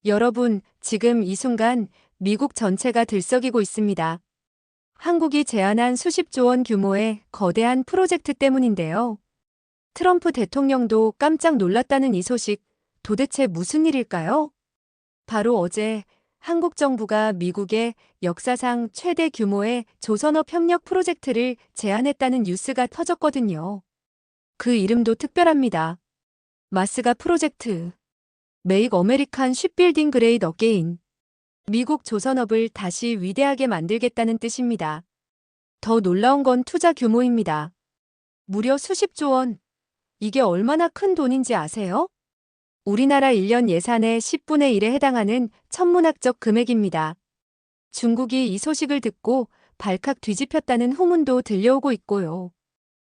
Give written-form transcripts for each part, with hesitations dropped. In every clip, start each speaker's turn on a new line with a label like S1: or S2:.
S1: 여러분, 지금 이 순간 미국 전체가 들썩이고 있습니다. 한국이 제안한 수십조 원 규모의 거대한 프로젝트 때문인데요. 트럼프 대통령도 깜짝 놀랐다는 이 소식, 도대체 무슨 일일까요? 바로 어제 한국 정부가 미국의 역사상 최대 규모의 조선업 협력 프로젝트를 제안했다는 뉴스가 터졌거든요. 그 이름도 특별합니다. 마스가 프로젝트. 메이크 어메리칸 쉽빌딩 그레이트 어게인. 미국 조선업을 다시 위대하게 만들겠다는 뜻입니다. 더 놀라운 건 투자 규모입니다. 무려 수십조 원. 이게 얼마나 큰 돈인지 아세요? 우리나라 1년 예산의 10분의 1에 해당하는 천문학적 금액입니다. 중국이 이 소식을 듣고 발칵 뒤집혔다는 후문도 들려오고 있고요.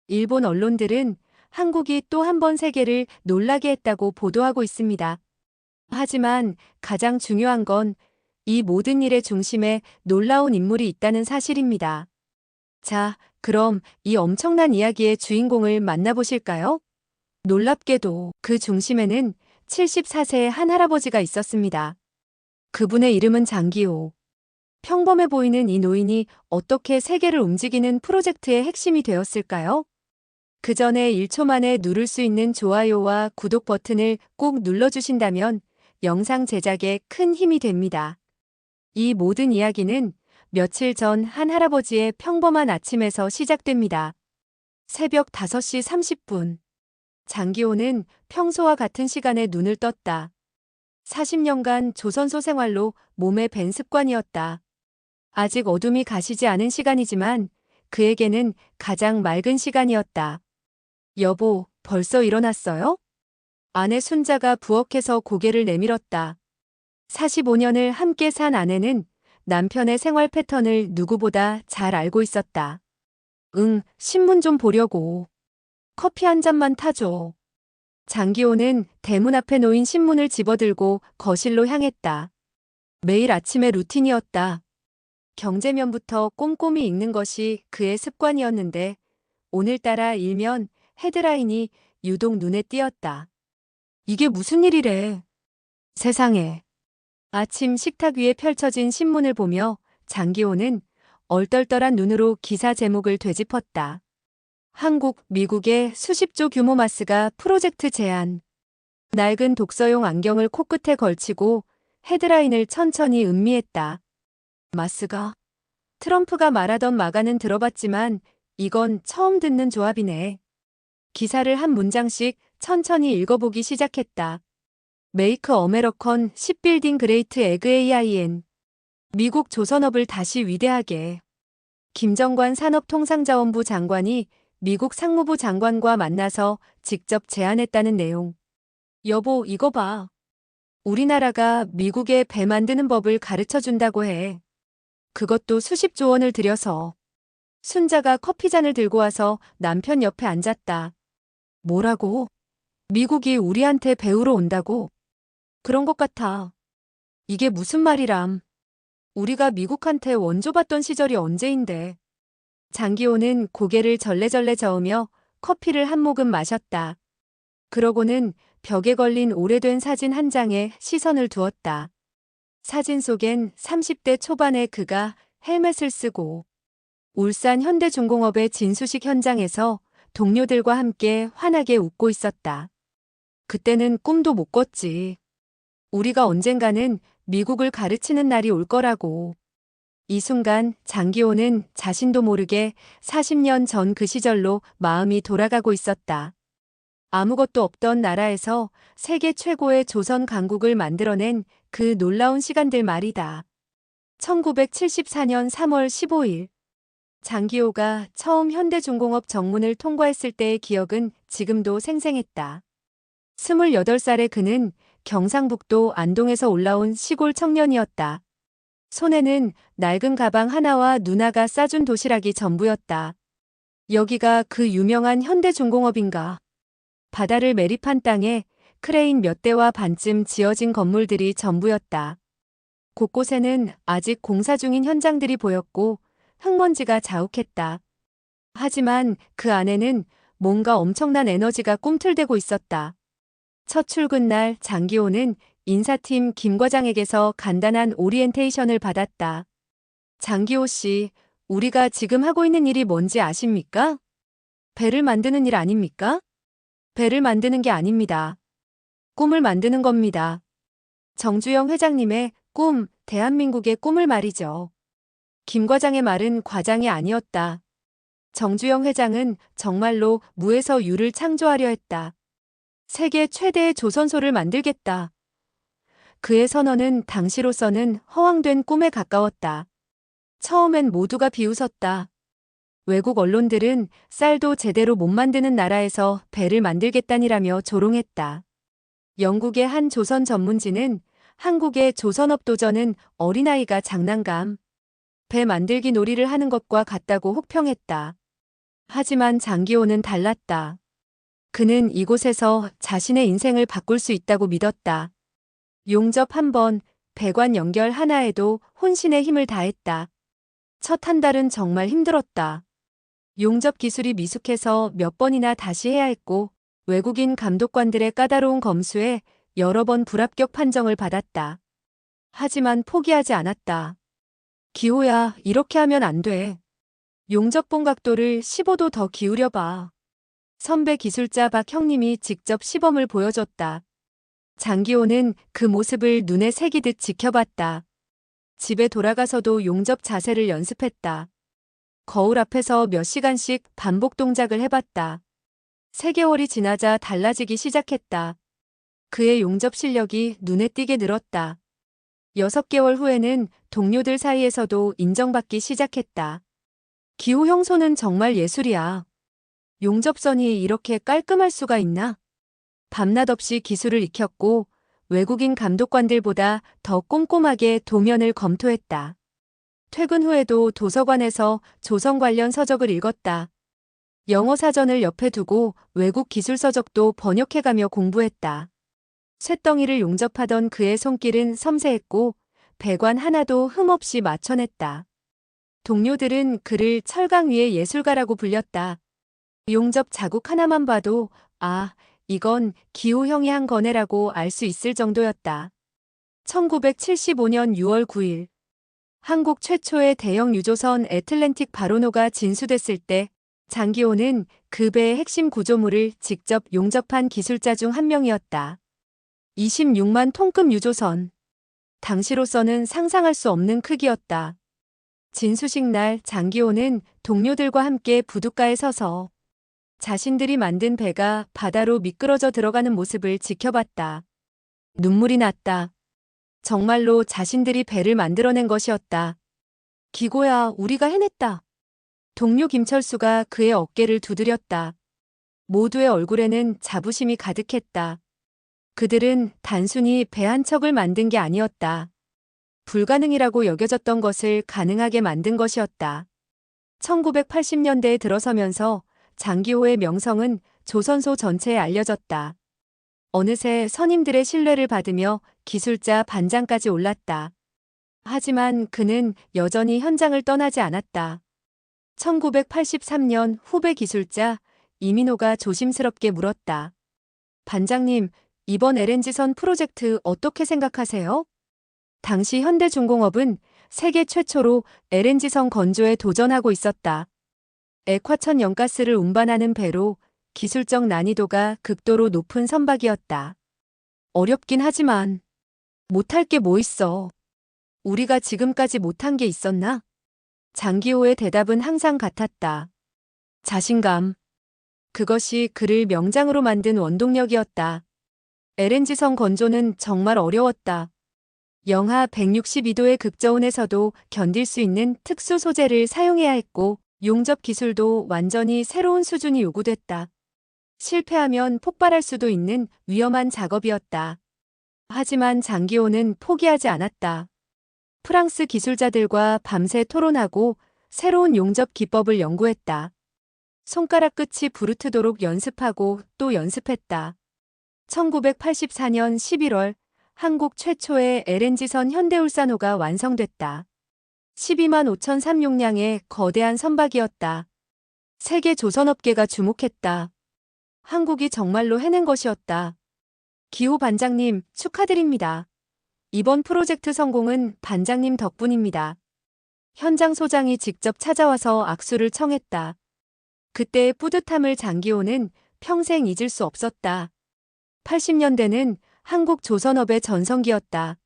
S1: 일본 언론들은 한국이 또 한 번 세계를 놀라게 했다고 보도하고 있습니다. 하지만 가장 중요한 건 이 모든 일의 중심에 놀라운 인물이 있다는 사실입니다. 자, 그럼 이 엄청난 이야기의 주인공을 만나보실까요? 놀랍게도 그 중심에는 74세의 한 할아버지가 있었습니다. 그분의 이름은 장기호. 평범해 보이는 이 노인이 어떻게 세계를 움직이는 프로젝트의 핵심이 되었을까요? 그 전에 1초 만에 누를 수 있는 좋아요와 구독 버튼을 꼭 눌러주신다면 영상 제작에 큰 힘이 됩니다. 이 모든 이야기는 며칠 전 한 할아버지의 평범한 아침에서 시작됩니다. 새벽 5시 30분. 장기호는 평소와 같은 시간에 눈을 떴다. 40년간 조선소 생활로 몸에 밴 습관이었다. 아직 어둠이 가시지 않은 시간이지만 그에게는 가장 맑은 시간이었다. 여보, 벌써 일어났어요? 아내 순자가 부엌에서 고개를 내밀었다. 45년을 함께 산 아내는 남편의 생활 패턴을 누구보다 잘 알고 있었다. 응, 신문 좀 보려고. 커피 한 잔만 타줘. 장기호는 대문 앞에 놓인 신문을 집어들고 거실로 향했다. 매일 아침의 루틴이었다. 경제면부터 꼼꼼히 읽는 것이 그의 습관이었는데 오늘따라 일면 헤드라인이 유독 눈에 띄었다. 이게 무슨 일이래? 세상에. 아침 식탁 위에 펼쳐진 신문을 보며 장기호는 얼떨떨한 눈으로 기사 제목을 되짚었다. 한국, 미국의 수십조 규모 마스가 프로젝트 제안. 낡은 독서용 안경을 코끝에 걸치고 헤드라인을 천천히 음미했다. 마스가? 트럼프가 말하던 마가는 들어봤지만 이건 처음 듣는 조합이네. 기사를 한 문장씩 천천히 읽어보기 시작했다. 메이크 어메리컨 쉽빌딩 그레이트 에그 AIN. 미국 조선업을 다시 위대하게. 김정관 산업통상자원부 장관이 미국 상무부 장관과 만나서 직접 제안했다는 내용. 여보, 이거 봐. 우리나라가 미국에 배 만드는 법을 가르쳐 준다고 해. 그것도 수십조 원을 들여서. 순자가 커피잔을 들고 와서 남편 옆에 앉았다. 뭐라고? 미국이 우리한테 배우러 온다고? 그런 것 같아. 이게 무슨 말이람. 우리가 미국한테 원조 받던 시절이 언제인데. 장기호는 고개를 절레절레 저으며 커피를 한 모금 마셨다. 그러고는 벽에 걸린 오래된 사진 한 장에 시선을 두었다. 사진 속엔 30대 초반의 그가 헬멧을 쓰고 울산 현대중공업의 진수식 현장에서 동료들과 함께 환하게 웃고 있었다. 그때는 꿈도 못 꿨지. 우리가 언젠가는 미국을 가르치는 날이 올 거라고. 이 순간 장기호는 자신도 모르게 40년 전 그 시절로 마음이 돌아가고 있었다. 아무것도 없던 나라에서 세계 최고의 조선 강국을 만들어낸 그 놀라운 시간들 말이다. 1974년 3월 15일. 장기호가 처음 현대중공업 정문을 통과했을 때의 기억은 지금도 생생했다. 28살의 그는 경상북도 안동에서 올라온 시골 청년이었다. 손에는 낡은 가방 하나와 누나가 싸준 도시락이 전부였다. 여기가 그 유명한 현대중공업인가. 바다를 매립한 땅에 크레인 몇 대와 반쯤 지어진 건물들이 전부였다. 곳곳에는 아직 공사 중인 현장들이 보였고 흙먼지가 자욱했다. 하지만 그 안에는 뭔가 엄청난 에너지가 꿈틀대고 있었다. 첫 출근 날 장기호는 인사팀 김 과장에게서 간단한 오리엔테이션을 받았다. 장기호 씨, 우리가 지금 하고 있는 일이 뭔지 아십니까? 배를 만드는 일 아닙니까? 배를 만드는 게 아닙니다. 꿈을 만드는 겁니다. 정주영 회장님의 꿈, 대한민국의 꿈을 말이죠. 김 과장의 말은 과장이 아니었다. 정주영 회장은 정말로 무에서 유를 창조하려 했다. 세계 최대의 조선소를 만들겠다. 그의 선언은 당시로서는 허황된 꿈에 가까웠다. 처음엔 모두가 비웃었다. 외국 언론들은 쌀도 제대로 못 만드는 나라에서 배를 만들겠다니라며 조롱했다. 영국의 한 조선 전문지는 한국의 조선업 도전은 어린아이가 장난감, 배 만들기 놀이를 하는 것과 같다고 혹평했다. 하지만 장기호는 달랐다. 그는 이곳에서 자신의 인생을 바꿀 수 있다고 믿었다. 용접 한 번, 배관 연결 하나에도 혼신의 힘을 다했다. 첫 한 달은 정말 힘들었다. 용접 기술이 미숙해서 몇 번이나 다시 해야 했고 외국인 감독관들의 까다로운 검수에 여러 번 불합격 판정을 받았다. 하지만 포기하지 않았다. 기호야, 이렇게 하면 안 돼. 용접봉 각도를 15도 더 기울여봐. 선배 기술자 박 형님이 직접 시범을 보여줬다. 장기호는 그 모습을 눈에 새기듯 지켜봤다. 집에 돌아가서도 용접 자세를 연습했다. 거울 앞에서 몇 시간씩 반복 동작을 해봤다. 3개월이 지나자 달라지기 시작했다. 그의 용접 실력이 눈에 띄게 늘었다. 6개월 후에는 동료들 사이에서도 인정받기 시작했다. 기호 형 손은 정말 예술이야. 용접선이 이렇게 깔끔할 수가 있나? 밤낮 없이 기술을 익혔고 외국인 감독관들보다 더 꼼꼼하게 도면을 검토했다. 퇴근 후에도 도서관에서 조선 관련 서적을 읽었다. 영어 사전을 옆에 두고 외국 기술 서적도 번역해가며 공부했다. 쇳덩이를 용접하던 그의 손길은 섬세했고 배관 하나도 흠없이 맞춰냈다. 동료들은 그를 철강 위의 예술가라고 불렸다. 용접 자국 하나만 봐도 아, 이건 기호 형이 한 거네라고 알 수 있을 정도였다. 1975년 6월 9일 한국 최초의 대형 유조선 애틀랜틱 바로노가 진수됐을 때 장기호는 그 배의 핵심 구조물을 직접 용접한 기술자 중 한 명이었다. 26만 톤급 유조선. 당시로서는 상상할 수 없는 크기였다. 진수식 날 장기호는 동료들과 함께 부둣가에 서서 자신들이 만든 배가 바다로 미끄러져 들어가는 모습을 지켜봤다. 눈물이 났다. 정말로 자신들이 배를 만들어낸 것이었다. 기고야, 우리가 해냈다. 동료 김철수가 그의 어깨를 두드렸다. 모두의 얼굴에는 자부심이 가득했다. 그들은 단순히 배 한 척을 만든 게 아니었다. 불가능이라고 여겨졌던 것을 가능하게 만든 것이었다. 1980년대에 들어서면서 장기호의 명성은 조선소 전체에 알려졌다. 어느새 선임들의 신뢰를 받으며 기술자 반장까지 올랐다. 하지만 그는 여전히 현장을 떠나지 않았다. 1983년 후배 기술자 이민호가 조심스럽게 물었다. 반장님, 이번 LNG선 프로젝트 어떻게 생각하세요? 당시 현대중공업은 세계 최초로 LNG선 건조에 도전하고 있었다. 액화천 연가스를 운반하는 배로 기술적 난이도가 극도로 높은 선박이었다. 어렵긴 하지만 못할 게 뭐 있어. 우리가 지금까지 못한 게 있었나? 장기호의 대답은 항상 같았다. 자신감. 그것이 그를 명장으로 만든 원동력이었다. LNG선 건조는 정말 어려웠다. 영하 162도의 극저온에서도 견딜 수 있는 특수 소재를 사용해야 했고 용접 기술도 완전히 새로운 수준이 요구됐다. 실패하면 폭발할 수도 있는 위험한 작업이었다. 하지만 장기호는 포기하지 않았다. 프랑스 기술자들과 밤새 토론하고 새로운 용접 기법을 연구했다. 손가락 끝이 부르트도록 연습하고 또 연습했다. 1984년 11월 한국 최초의 LNG선 현대울산호가 완성됐다. 12만 5천 삼용량의 거대한 선박이었다. 세계 조선업계가 주목했다. 한국이 정말로 해낸 것이었다. 기호 반장님, 축하드립니다. 이번 프로젝트 성공은 반장님 덕분입니다. 현장 소장이 직접 찾아와서 악수를 청했다. 그때의 뿌듯함을 장기호는 평생 잊을 수 없었다. 80년대는 한국 조선업의 전성기였다.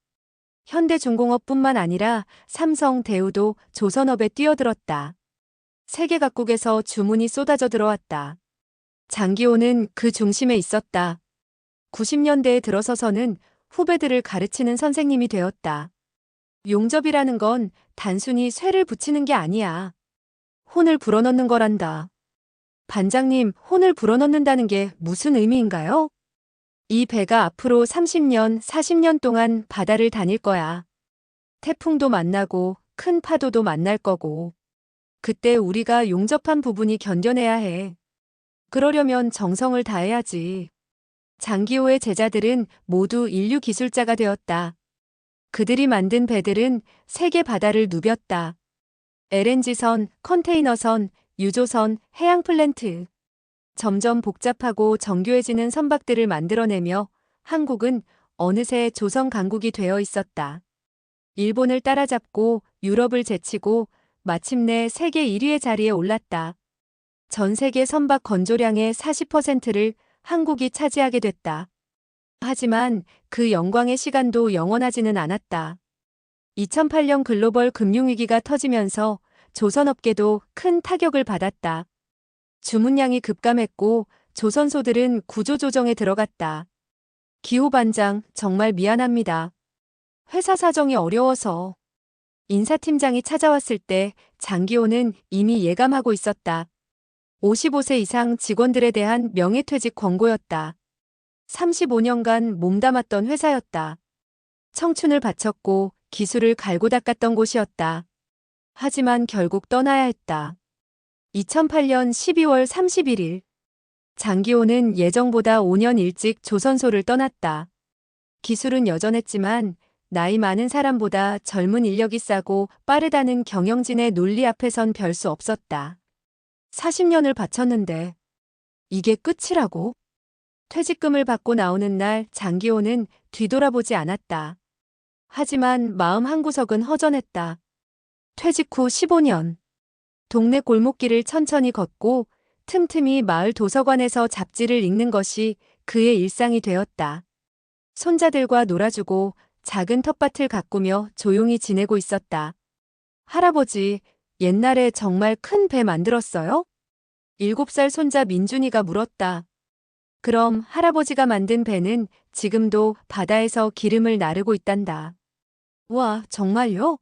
S1: 현대중공업뿐만 아니라 삼성, 대우도 조선업에 뛰어들었다. 세계 각국에서 주문이 쏟아져 들어왔다. 장기호는 그 중심에 있었다. 90년대에 들어서서는 후배들을 가르치는 선생님이 되었다. 용접이라는 건 단순히 쇠를 붙이는 게 아니야. 혼을 불어넣는 거란다. 반장님, 혼을 불어넣는다는 게 무슨 의미인가요? 이 배가 앞으로 30년, 40년 동안 바다를 다닐 거야. 태풍도 만나고 큰 파도도 만날 거고. 그때 우리가 용접한 부분이 견뎌내야 해. 그러려면 정성을 다해야지. 장기호의 제자들은 모두 인류 기술자가 되었다. 그들이 만든 배들은 세계 바다를 누볐다. LNG선, 컨테이너선, 유조선, 해양 플랜트. 점점 복잡하고 정교해지는 선박들을 만들어내며 한국은 어느새 조선 강국이 되어 있었다. 일본을 따라잡고 유럽을 제치고 마침내 세계 1위의 자리에 올랐다. 전 세계 선박 건조량의 40%를 한국이 차지하게 됐다. 하지만 그 영광의 시간도 영원하지는 않았다. 2008년 글로벌 금융위기가 터지면서 조선업계도 큰 타격을 받았다. 주문량이 급감했고 조선소들은 구조조정에 들어갔다. 기호 반장, 정말 미안합니다. 회사 사정이 어려워서. 인사팀장이 찾아왔을 때 장기호는 이미 예감하고 있었다. 55세 이상 직원들에 대한 명예퇴직 권고였다. 35년간 몸담았던 회사였다. 청춘을 바쳤고 기술을 갈고 닦았던 곳이었다. 하지만 결국 떠나야 했다. 2008년 12월 31일. 장기호는 예정보다 5년 일찍 조선소를 떠났다. 기술은 여전했지만 나이 많은 사람보다 젊은 인력이 싸고 빠르다는 경영진의 논리 앞에선 별 수 없었다. 40년을 바쳤는데 이게 끝이라고? 퇴직금을 받고 나오는 날 장기호는 뒤돌아보지 않았다. 하지만 마음 한구석은 허전했다. 퇴직 후 15년. 동네 골목길을 천천히 걷고 틈틈이 마을 도서관에서 잡지를 읽는 것이 그의 일상이 되었다. 손자들과 놀아주고 작은 텃밭을 가꾸며 조용히 지내고 있었다. 할아버지, 옛날에 정말 큰 배 만들었어요? 7살 손자 민준이가 물었다. 그럼 할아버지가 만든 배는 지금도 바다에서 기름을 나르고 있단다. 와, 정말요?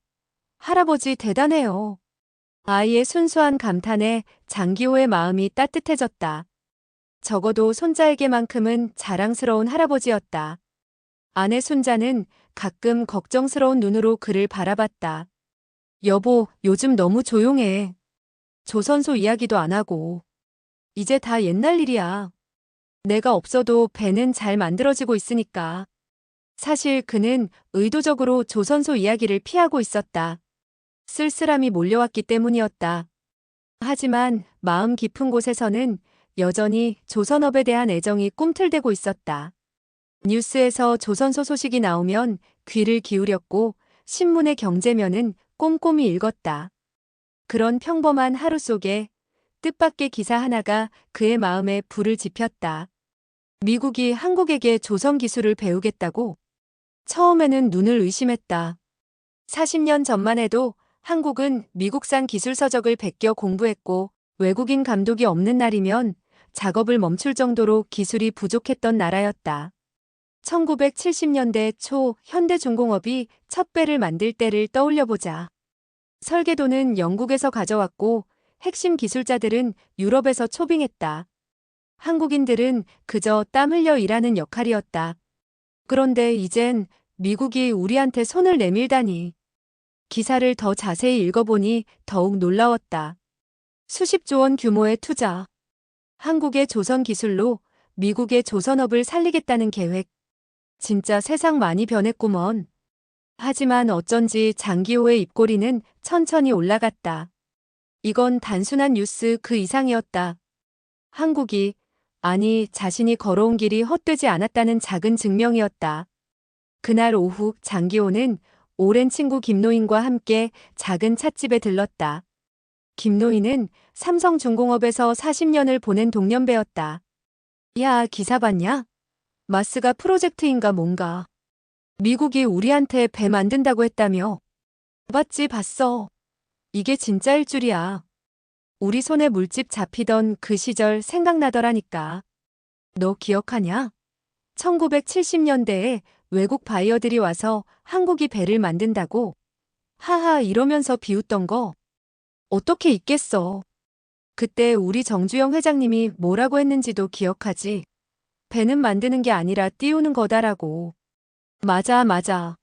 S1: 할아버지 대단해요. 아이의 순수한 감탄에 장기호의 마음이 따뜻해졌다. 적어도 손자에게만큼은 자랑스러운 할아버지였다. 아내 순자는 가끔 걱정스러운 눈으로 그를 바라봤다. 여보, 요즘 너무 조용해. 조선소 이야기도 안 하고. 이제 다 옛날 일이야. 내가 없어도 배는 잘 만들어지고 있으니까. 사실 그는 의도적으로 조선소 이야기를 피하고 있었다. 쓸쓸함이 몰려왔기 때문이었다. 하지만 마음 깊은 곳에서는 여전히 조선업에 대한 애정이 꿈틀대고 있었다. 뉴스에서 조선소 소식이 나오면 귀를 기울였고 신문의 경제면은 꼼꼼히 읽었다. 그런 평범한 하루 속에 뜻밖의 기사 하나가 그의 마음에 불을 지폈다. 미국이 한국에게 조선 기술을 배우겠다고? 처음에는 눈을 의심했다. 40년 전만 해도 한국은 미국산 기술 서적을 베껴 공부했고 외국인 감독이 없는 날이면 작업을 멈출 정도로 기술이 부족했던 나라였다. 1970년대 초 현대중공업이 첫 배를 만들 때를 떠올려보자. 설계도는 영국에서 가져왔고 핵심 기술자들은 유럽에서 초빙했다. 한국인들은 그저 땀 흘려 일하는 역할이었다. 그런데 이젠 미국이 우리한테 손을 내밀다니. 기사를 더 자세히 읽어보니 더욱 놀라웠다. 수십조 원 규모의 투자. 한국의 조선 기술로 미국의 조선업을 살리겠다는 계획. 진짜 세상 많이 변했구먼. 하지만 어쩐지 장기호의 입꼬리는 천천히 올라갔다. 이건 단순한 뉴스 그 이상이었다. 한국이, 아니, 자신이 걸어온 길이 헛되지 않았다는 작은 증명이었다. 그날 오후 장기호는 오랜 친구 김노인과 함께 작은 찻집에 들렀다. 김노인은 삼성중공업에서 40년을 보낸 동년배였다. 야, 기사 봤냐? 마스가 프로젝트인가 뭔가. 미국이 우리한테 배 만든다고 했다며. 봤지, 봤어. 이게 진짜일 줄이야. 우리 손에 물집 잡히던 그 시절 생각나더라니까. 너 기억하냐? 1970년대에 외국 바이어들이 와서 한국이 배를 만든다고. 하하 이러면서 비웃던 거. 어떻게 있겠어. 그때 우리 정주영 회장님이 뭐라고 했는지도 기억하지. 배는 만드는 게 아니라 띄우는 거다라고. 맞아, 맞아.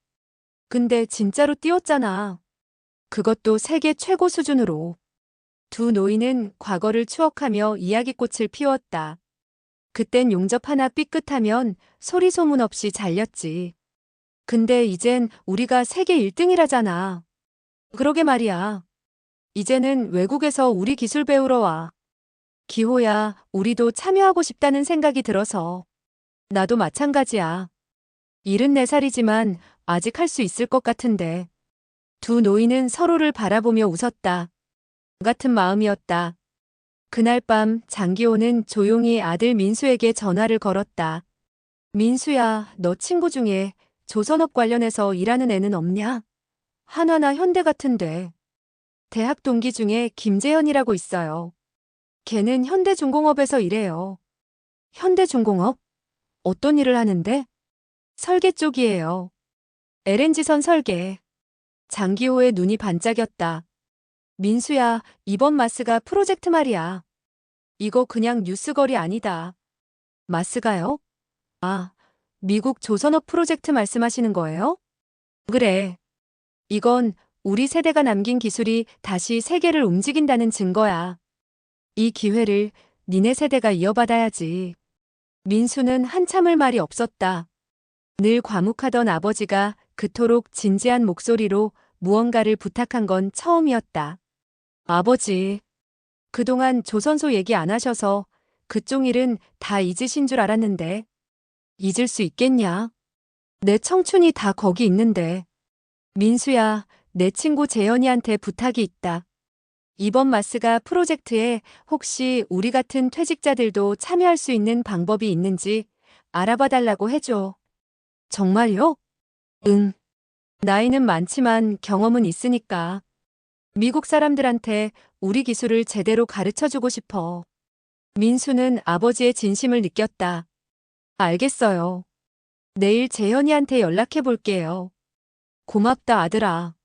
S1: 근데 진짜로 띄웠잖아. 그것도 세계 최고 수준으로. 두 노인은 과거를 추억하며 이야기꽃을 피웠다. 그땐 용접 하나 삐끗하면 소리 소문 없이 잘렸지. 근데 이젠 우리가 세계 1등이라잖아. 그러게 말이야. 이제는 외국에서 우리 기술 배우러 와. 기호야, 우리도 참여하고 싶다는 생각이 들어서. 나도 마찬가지야. 74살이지만 아직 할 수 있을 것 같은데. 두 노인은 서로를 바라보며 웃었다. 같은 마음이었다. 그날 밤 장기호는 조용히 아들 민수에게 전화를 걸었다. 민수야, 너 친구 중에 조선업 관련해서 일하는 애는 없냐? 한화나 현대 같은데. 대학 동기 중에 김재현이라고 있어요. 걔는 현대중공업에서 일해요. 현대중공업? 어떤 일을 하는데? 설계 쪽이에요. LNG선 설계. 장기호의 눈이 반짝였다. 민수야, 이번 마스가 프로젝트 말이야. 이거 그냥 뉴스거리 아니다. 마스가요? 아, 미국 조선업 프로젝트 말씀하시는 거예요? 그래. 이건 우리 세대가 남긴 기술이 다시 세계를 움직인다는 증거야. 이 기회를 니네 세대가 이어받아야지. 민수는 한참을 말이 없었다. 늘 과묵하던 아버지가 그토록 진지한 목소리로 무언가를 부탁한 건 처음이었다. 아버지, 그동안 조선소 얘기 안 하셔서 그쪽 일은 다 잊으신 줄 알았는데. 잊을 수 있겠냐? 내 청춘이 다 거기 있는데. 민수야, 내 친구 재현이한테 부탁이 있다. 이번 마스가 프로젝트에 혹시 우리 같은 퇴직자들도 참여할 수 있는 방법이 있는지 알아봐 달라고 해줘. 정말요? 응. 나이는 많지만 경험은 있으니까. 미국 사람들한테 우리 기술을 제대로 가르쳐주고 싶어. 민수는 아버지의 진심을 느꼈다. 알겠어요. 내일 재현이한테 연락해 볼게요. 고맙다, 아들아.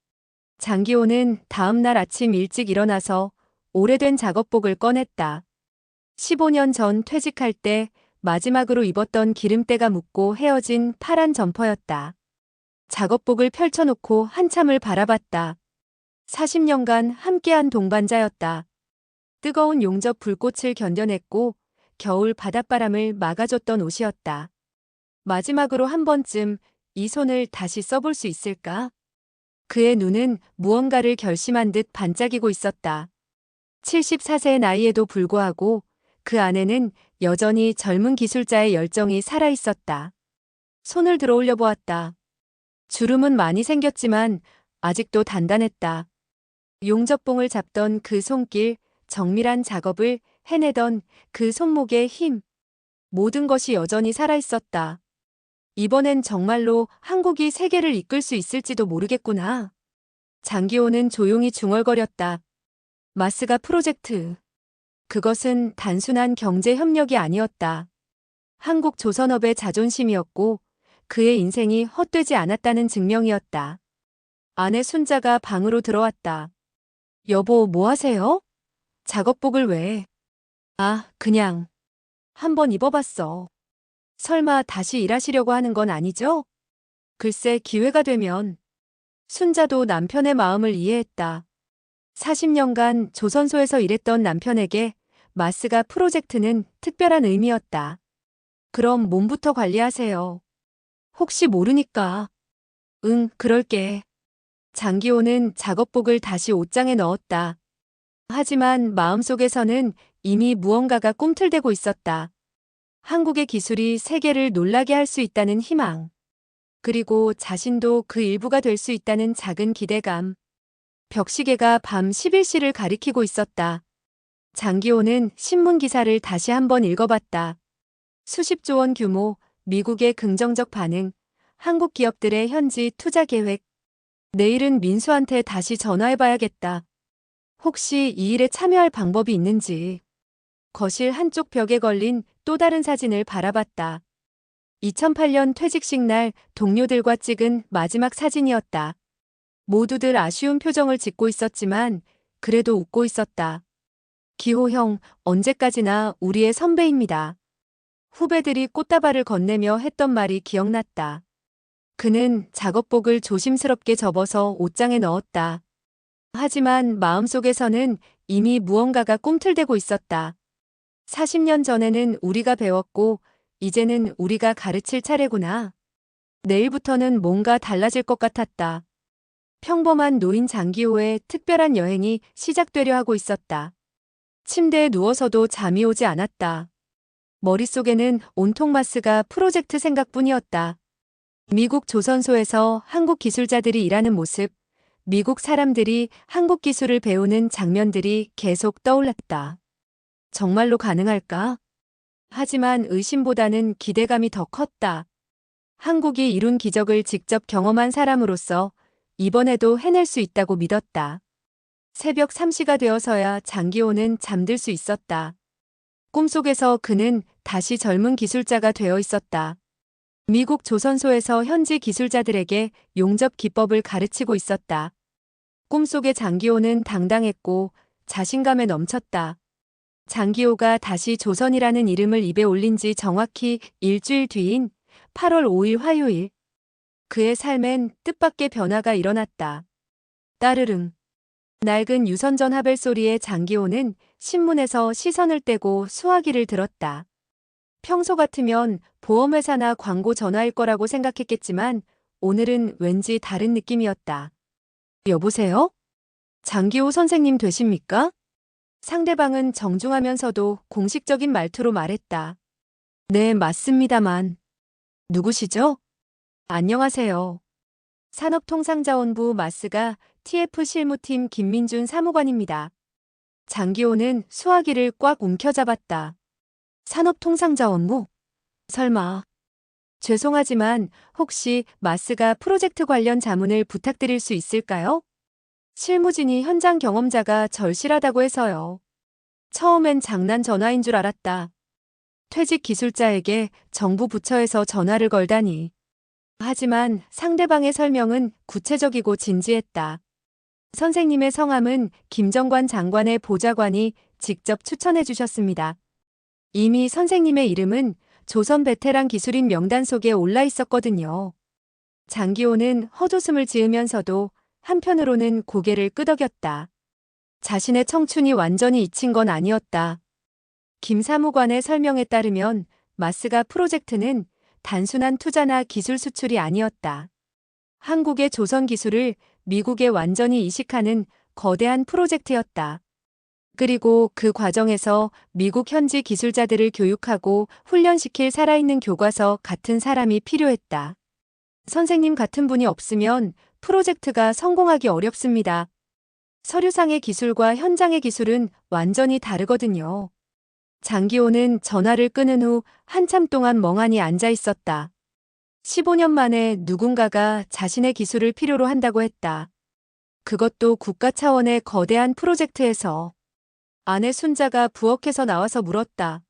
S1: 장기호는 다음 날 아침 일찍 일어나서 오래된 작업복을 꺼냈다. 15년 전 퇴직할 때 마지막으로 입었던 기름때가 묻고 헤어진 파란 점퍼였다. 작업복을 펼쳐놓고 한참을 바라봤다. 40년간 함께한 동반자였다. 뜨거운 용접 불꽃을 견뎌냈고 겨울 바닷바람을 막아줬던 옷이었다. 마지막으로 한 번쯤 이 손을 다시 써볼 수 있을까? 그의 눈은 무언가를 결심한 듯 반짝이고 있었다. 74세의 나이에도 불구하고 그 안에는 여전히 젊은 기술자의 열정이 살아있었다. 손을 들어 올려 보았다. 주름은 많이 생겼지만 아직도 단단했다. 용접봉을 잡던 그 손길, 정밀한 작업을 해내던 그 손목의 힘. 모든 것이 여전히 살아있었다. 이번엔 정말로 한국이 세계를 이끌 수 있을지도 모르겠구나. 장기호는 조용히 중얼거렸다. 마스가 프로젝트. 그것은 단순한 경제 협력이 아니었다. 한국 조선업의 자존심이었고 그의 인생이 헛되지 않았다는 증명이었다. 아내 순자가 방으로 들어왔다. 여보, 뭐 하세요? 작업복을 왜? 아, 그냥. 한번 입어봤어. 설마 다시 일하시려고 하는 건 아니죠? 글쎄, 기회가 되면. 순자도 남편의 마음을 이해했다. 40년간 조선소에서 일했던 남편에게 마스가 프로젝트는 특별한 의미였다. 그럼 몸부터 관리하세요. 혹시 모르니까. 응, 그럴게. 장기호는 작업복을 다시 옷장에 넣었다. 하지만 마음속에서는 이미 무언가가 꿈틀대고 있었다. 한국의 기술이 세계를 놀라게 할 수 있다는 희망. 그리고 자신도 그 일부가 될 수 있다는 작은 기대감. 벽시계가 밤 11시를 가리키고 있었다. 장기호는 신문 기사를 다시 한번 읽어봤다. 수십조 원 규모, 미국의 긍정적 반응, 한국 기업들의 현지 투자 계획. 내일은 민수한테 다시 전화해봐야겠다. 혹시 이 일에 참여할 방법이 있는지. 거실 한쪽 벽에 걸린 또 다른 사진을 바라봤다. 2008년 퇴직식 날 동료들과 찍은 마지막 사진이었다. 모두들 아쉬운 표정을 짓고 있었지만 그래도 웃고 있었다. 기호 형, 언제까지나 우리의 선배입니다. 후배들이 꽃다발을 건네며 했던 말이 기억났다. 그는 작업복을 조심스럽게 접어서 옷장에 넣었다. 하지만 마음속에서는 이미 무언가가 꿈틀대고 있었다. 40년 전에는 우리가 배웠고 이제는 우리가 가르칠 차례구나. 내일부터는 뭔가 달라질 것 같았다. 평범한 노인 장기호의 특별한 여행이 시작되려 하고 있었다. 침대에 누워서도 잠이 오지 않았다. 머릿속에는 온통 마스가 프로젝트 생각뿐이었다. 미국 조선소에서 한국 기술자들이 일하는 모습, 미국 사람들이 한국 기술을 배우는 장면들이 계속 떠올랐다. 정말로 가능할까? 하지만 의심보다는 기대감이 더 컸다. 한국이 이룬 기적을 직접 경험한 사람으로서 이번에도 해낼 수 있다고 믿었다. 새벽 3시가 되어서야 장기호는 잠들 수 있었다. 꿈속에서 그는 다시 젊은 기술자가 되어 있었다. 미국 조선소에서 현지 기술자들에게 용접 기법을 가르치고 있었다. 꿈속의 장기호는 당당했고 자신감에 넘쳤다. 장기호가 다시 조선이라는 이름을 입에 올린 지 정확히 일주일 뒤인 8월 5일 화요일. 그의 삶엔 뜻밖의 변화가 일어났다. 따르릉. 낡은 유선전화 벨소리에 장기호는 신문에서 시선을 떼고 수화기를 들었다. 평소 같으면 보험회사나 광고 전화일 거라고 생각했겠지만 오늘은 왠지 다른 느낌이었다. 여보세요? 장기호 선생님 되십니까? 상대방은 정중하면서도 공식적인 말투로 말했다. 네, 맞습니다만. 누구시죠? 안녕하세요. 산업통상자원부 마스가 TF 실무팀 김민준 사무관입니다. 장기호는 수화기를 꽉 움켜잡았다. 산업통상자원부? 설마. 죄송하지만 혹시 마스가 프로젝트 관련 자문을 부탁드릴 수 있을까요? 실무진이 현장 경험자가 절실하다고 해서요. 처음엔 장난 전화인 줄 알았다. 퇴직 기술자에게 정부 부처에서 전화를 걸다니. 하지만 상대방의 설명은 구체적이고 진지했다. 선생님의 성함은 김정관 장관의 보좌관이 직접 추천해 주셨습니다. 이미 선생님의 이름은 조선 베테랑 기술인 명단 속에 올라 있었거든요. 장기호는 헛웃음을 지으면서도 한편으로는 고개를 끄덕였다. 자신의 청춘이 완전히 잊힌 건 아니었다. 김 사무관의 설명에 따르면 마스가 프로젝트는 단순한 투자나 기술 수출이 아니었다. 한국의 조선 기술을 미국에 완전히 이식하는 거대한 프로젝트였다. 그리고 그 과정에서 미국 현지 기술자들을 교육하고 훈련시킬 살아있는 교과서 같은 사람이 필요했다. 선생님 같은 분이 없으면 프로젝트가 성공하기 어렵습니다. 서류상의 기술과 현장의 기술은 완전히 다르거든요. 장기호는 전화를 끊은 후 한참 동안 멍하니 앉아 있었다. 15년 만에 누군가가 자신의 기술을 필요로 한다고 했다. 그것도 국가 차원의 거대한 프로젝트에서. 아내 순자가 부엌에서 나와서 물었다.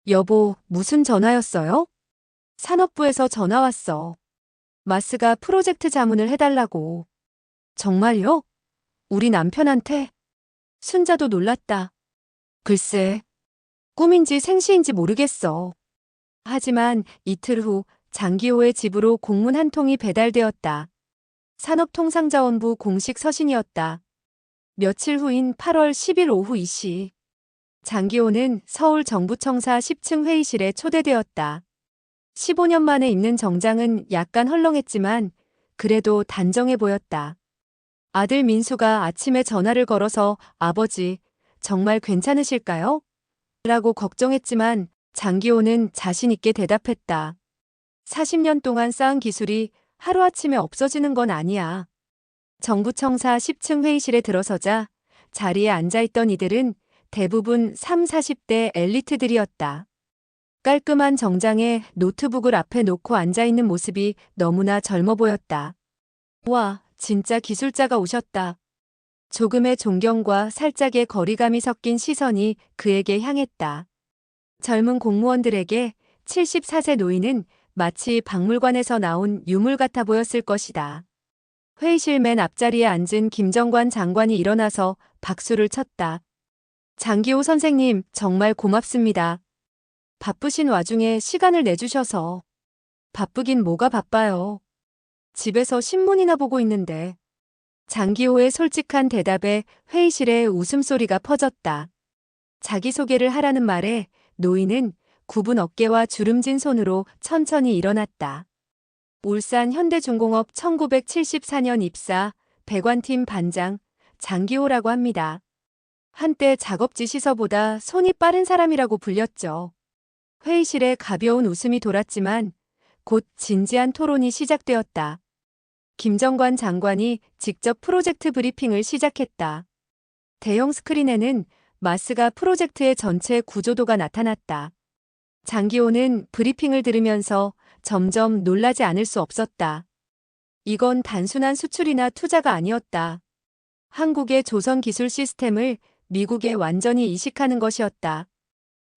S1: 여보, 무슨 전화였어요? 산업부에서 전화 왔어. 마스가 프로젝트 자문을 해달라고. 정말요? 우리 남편한테? 순자도 놀랐다. 글쎄, 꿈인지 생시인지 모르겠어. 하지만 이틀 후 장기호의 집으로 공문 한 통이 배달되었다. 산업통상자원부 공식 서신이었다. 며칠 후인 8월 10일 오후 2시. 장기호는 서울 정부청사 10층 회의실에 초대되었다. 15년 만에 입는 정장은 약간 헐렁했지만 그래도 단정해 보였다. 아들 민수가 아침에 전화를 걸어서 아버지, 정말 괜찮으실까요? 라고 걱정했지만 장기호는 자신 있게 대답했다. 40년 동안 쌓은 기술이 하루아침에 없어지는 건 아니야. 정부청사 10층 회의실에 들어서자 자리에 앉아있던 이들은 대부분 3, 40대 엘리트들이었다. 깔끔한 정장에 노트북을 앞에 놓고 앉아있는 모습이 너무나 젊어 보였다. 와, 진짜 기술자가 오셨다. 조금의 존경과 살짝의 거리감이 섞인 시선이 그에게 향했다. 젊은 공무원들에게 74세 노인은 마치 박물관에서 나온 유물 같아 보였을 것이다. 회의실 맨 앞자리에 앉은 김정관 장관이 일어나서 박수를 쳤다. 장기호 선생님, 정말 고맙습니다. 바쁘신 와중에 시간을 내주셔서. 바쁘긴 뭐가 바빠요. 집에서 신문이나 보고 있는데. 장기호의 솔직한 대답에 회의실에 웃음소리가 퍼졌다. 자기소개를 하라는 말에 노인은 굽은 어깨와 주름진 손으로 천천히 일어났다. 울산 현대중공업 1974년 입사, 배관팀 반장, 장기호라고 합니다. 한때 작업지 시서보다 손이 빠른 사람이라고 불렸죠. 회의실에 가벼운 웃음이 돌았지만 곧 진지한 토론이 시작되었다. 김정관 장관이 직접 프로젝트 브리핑을 시작했다. 대형 스크린에는 마스가 프로젝트의 전체 구조도가 나타났다. 장기호는 브리핑을 들으면서 점점 놀라지 않을 수 없었다. 이건 단순한 수출이나 투자가 아니었다. 한국의 조선 기술 시스템을 미국에 완전히 이식하는 것이었다.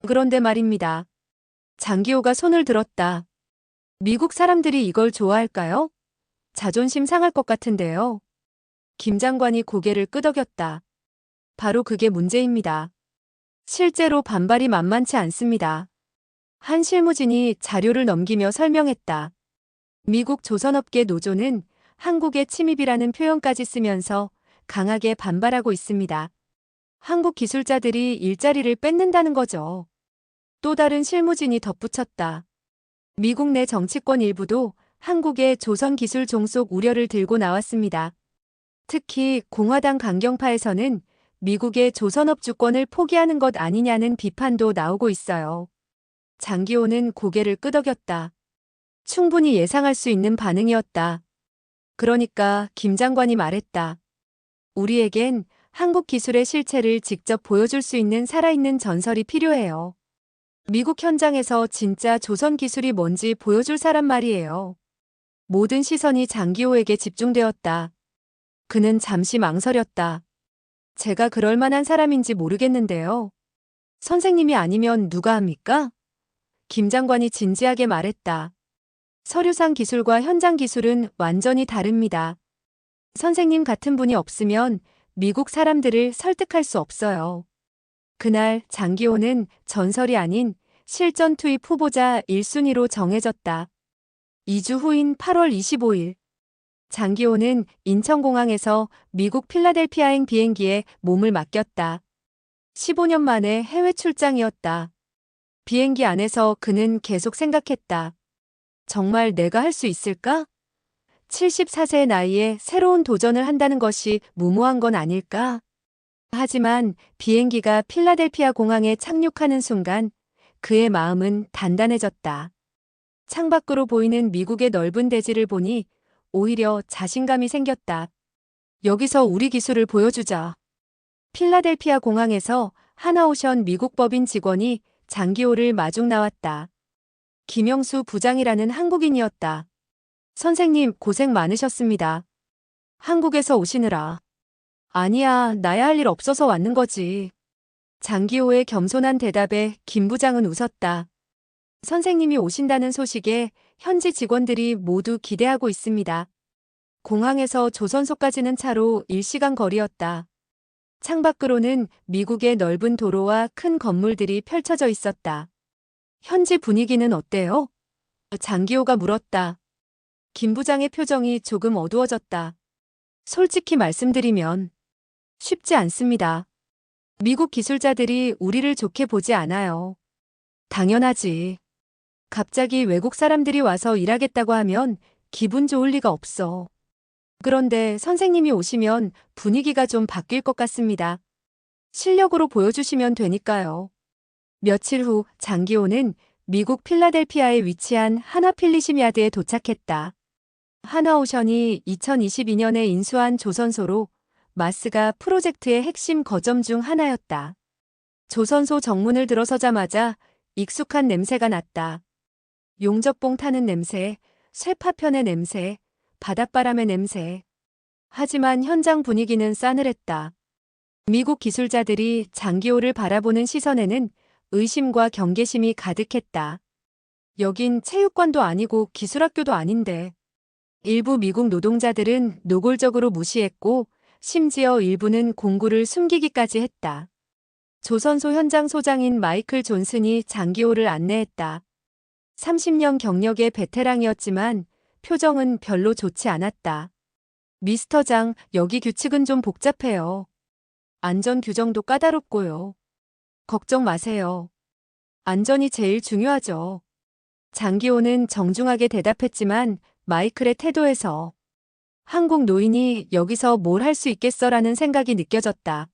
S1: 그런데 말입니다. 장기호가 손을 들었다. 미국 사람들이 이걸 좋아할까요? 자존심 상할 것 같은데요. 김 장관이 고개를 끄덕였다. 바로 그게 문제입니다. 실제로 반발이 만만치 않습니다. 한 실무진이 자료를 넘기며 설명했다. 미국 조선업계 노조는 한국의 침입이라는 표현까지 쓰면서 강하게 반발하고 있습니다. 한국 기술자들이 일자리를 뺏는다는 거죠. 또 다른 실무진이 덧붙였다. 미국 내 정치권 일부도 한국의 조선 기술 종속 우려를 들고 나왔습니다. 특히 공화당 강경파에서는 미국의 조선업 주권을 포기하는 것 아니냐는 비판도 나오고 있어요. 장기호는 고개를 끄덕였다. 충분히 예상할 수 있는 반응이었다. 그러니까 김 장관이 말했다. 우리에겐 한국 기술의 실체를 직접 보여줄 수 있는 살아있는 전설이 필요해요. 미국 현장에서 진짜 조선 기술이 뭔지 보여줄 사람 말이에요. 모든 시선이 장기호에게 집중되었다. 그는 잠시 망설였다. 제가 그럴 만한 사람인지 모르겠는데요. 선생님이 아니면 누가 합니까? 김 장관이 진지하게 말했다. 서류상 기술과 현장 기술은 완전히 다릅니다. 선생님 같은 분이 없으면 미국 사람들을 설득할 수 없어요. 그날 장기호는 전설이 아닌 실전 투입 후보자 1순위로 정해졌다. 2주 후인 8월 25일. 장기호는 인천공항에서 미국 필라델피아행 비행기에 몸을 맡겼다. 15년 만에 해외 출장이었다. 비행기 안에서 그는 계속 생각했다. 정말 내가 할 수 있을까? 74세의 나이에 새로운 도전을 한다는 것이 무모한 건 아닐까? 하지만 비행기가 필라델피아 공항에 착륙하는 순간 그의 마음은 단단해졌다. 창밖으로 보이는 미국의 넓은 대지를 보니 오히려 자신감이 생겼다. 여기서 우리 기술을 보여주자. 필라델피아 공항에서 하나오션 미국 법인 직원이 장기호를 마중 나왔다. 김영수 부장이라는 한국인이었다. 선생님 고생 많으셨습니다. 한국에서 오시느라. 아니야, 나야 할 일 없어서 왔는 거지. 장기호의 겸손한 대답에 김 부장은 웃었다. 선생님이 오신다는 소식에 현지 직원들이 모두 기대하고 있습니다. 공항에서 조선소까지는 차로 1시간 거리였다. 창밖으로는 미국의 넓은 도로와 큰 건물들이 펼쳐져 있었다. 현지 분위기는 어때요? 장기호가 물었다. 김 부장의 표정이 조금 어두워졌다. 솔직히 말씀드리면 쉽지 않습니다. 미국 기술자들이 우리를 좋게 보지 않아요. 당연하지. 갑자기 외국 사람들이 와서 일하겠다고 하면 기분 좋을 리가 없어. 그런데 선생님이 오시면 분위기가 좀 바뀔 것 같습니다. 실력으로 보여주시면 되니까요. 며칠 후 장기호는 미국 필라델피아에 위치한 한화필리심야드에 도착했다. 한화오션이 2022년에 인수한 조선소로 마스가 프로젝트의 핵심 거점 중 하나였다. 조선소 정문을 들어서자마자 익숙한 냄새가 났다. 용접봉 타는 냄새, 쇠파편의 냄새, 바닷바람의 냄새. 하지만 현장 분위기는 싸늘했다. 미국 기술자들이 장기호를 바라보는 시선에는 의심과 경계심이 가득했다. 여긴 체육관도 아니고 기술학교도 아닌데. 일부 미국 노동자들은 노골적으로 무시했고 심지어 일부는 공구를 숨기기까지 했다. 조선소 현장 소장인 마이클 존슨이 장기호를 안내했다. 30년 경력의 베테랑이었지만 표정은 별로 좋지 않았다. 미스터 장, 여기 규칙은 좀 복잡해요. 안전 규정도 까다롭고요. 걱정 마세요. 안전이 제일 중요하죠. 장기호는 정중하게 대답했지만 마이클의 태도에서 한국 노인이 여기서 뭘 할 수 있겠어라는 생각이 느껴졌다.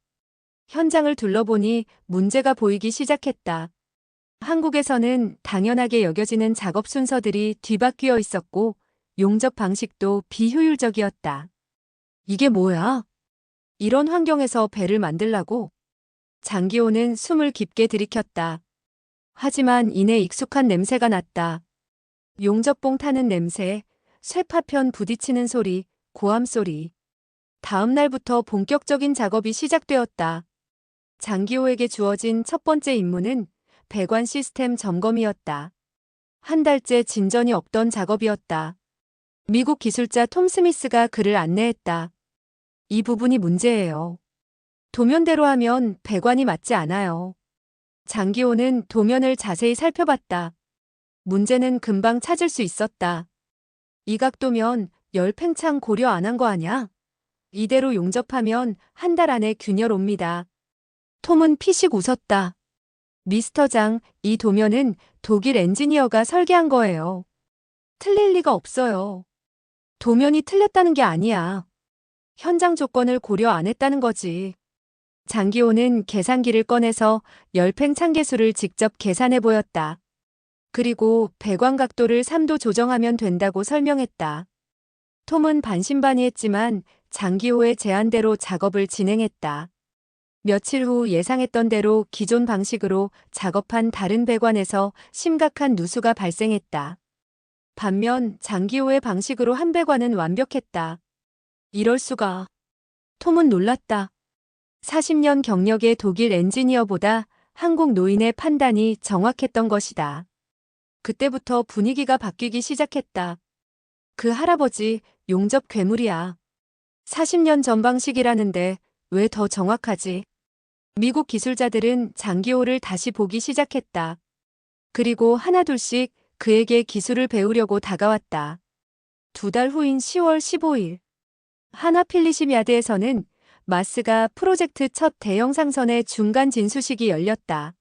S1: 현장을 둘러보니 문제가 보이기 시작했다. 한국에서는 당연하게 여겨지는 작업 순서들이 뒤바뀌어 있었고 용접 방식도 비효율적이었다. 이게 뭐야? 이런 환경에서 배를 만들라고? 장기호는 숨을 깊게 들이켰다. 하지만 이내 익숙한 냄새가 났다. 용접봉 타는 냄새, 쇠파편 부딪히는 소리, 고함 소리. 다음 날부터 본격적인 작업이 시작되었다. 장기호에게 주어진 첫 번째 임무는 배관 시스템 점검이었다. 한 달째 진전이 없던 작업이었다. 미국 기술자 톰 스미스가 그를 안내했다. 이 부분이 문제예요. 도면대로 하면 배관이 맞지 않아요. 장기호는 도면을 자세히 살펴봤다. 문제는 금방 찾을 수 있었다. 이 각도면 열팽창 고려 안 한 거 아냐? 이대로 용접하면 한 달 안에 균열 옵니다. 톰은 피식 웃었다. 미스터 장, 이 도면은 독일 엔지니어가 설계한 거예요. 틀릴 리가 없어요. 도면이 틀렸다는 게 아니야. 현장 조건을 고려 안 했다는 거지. 장기호는 계산기를 꺼내서 열팽창 개수를 직접 계산해 보였다. 그리고 배관 각도를 3도 조정하면 된다고 설명했다. 톰은 반신반의했지만 장기호의 제안대로 작업을 진행했다. 며칠 후 예상했던 대로 기존 방식으로 작업한 다른 배관에서 심각한 누수가 발생했다. 반면 장기호의 방식으로 한 배관은 완벽했다. 이럴 수가. 톰은 놀랐다. 40년 경력의 독일 엔지니어보다 한국 노인의 판단이 정확했던 것이다. 그때부터 분위기가 바뀌기 시작했다. 그 할아버지 용접 괴물이야. 40년 전 방식이라는데 왜 더 정확하지? 미국 기술자들은 장기호를 다시 보기 시작했다. 그리고 하나둘씩 그에게 기술을 배우려고 다가왔다. 2달 후인 10월 15일. 한화필리심야드에서는 마스가 프로젝트 첫 대형 상선의 중간 진수식이 열렸다.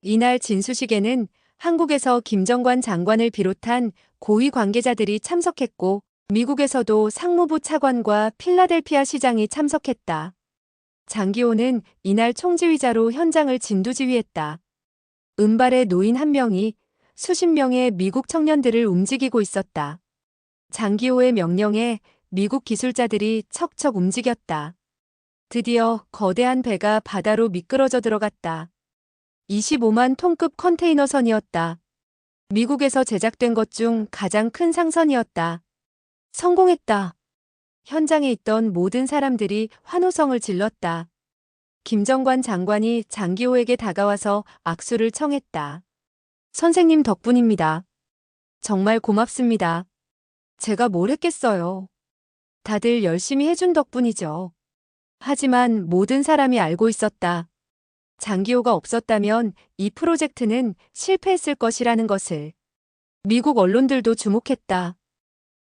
S1: 이날 진수식에는 한국에서 김정관 장관을 비롯한 고위 관계자들이 참석했고 미국에서도 상무부 차관과 필라델피아 시장이 참석했다. 장기호는 이날 총지휘자로 현장을 진두지휘했다. 은발의 노인 한 명이 수십 명의 미국 청년들을 움직이고 있었다. 장기호의 명령에 미국 기술자들이 척척 움직였다. 드디어 거대한 배가 바다로 미끄러져 들어갔다. 25만 톤급 컨테이너선이었다. 미국에서 제작된 것 중 가장 큰 상선이었다. 성공했다. 현장에 있던 모든 사람들이 환호성을 질렀다. 김정관 장관이 장기호에게 다가와서 악수를 청했다. 선생님 덕분입니다. 정말 고맙습니다. 제가 뭘 했겠어요. 다들 열심히 해준 덕분이죠. 하지만 모든 사람이 알고 있었다. 장기호가 없었다면 이 프로젝트는 실패했을 것이라는 것을. 미국 언론들도 주목했다.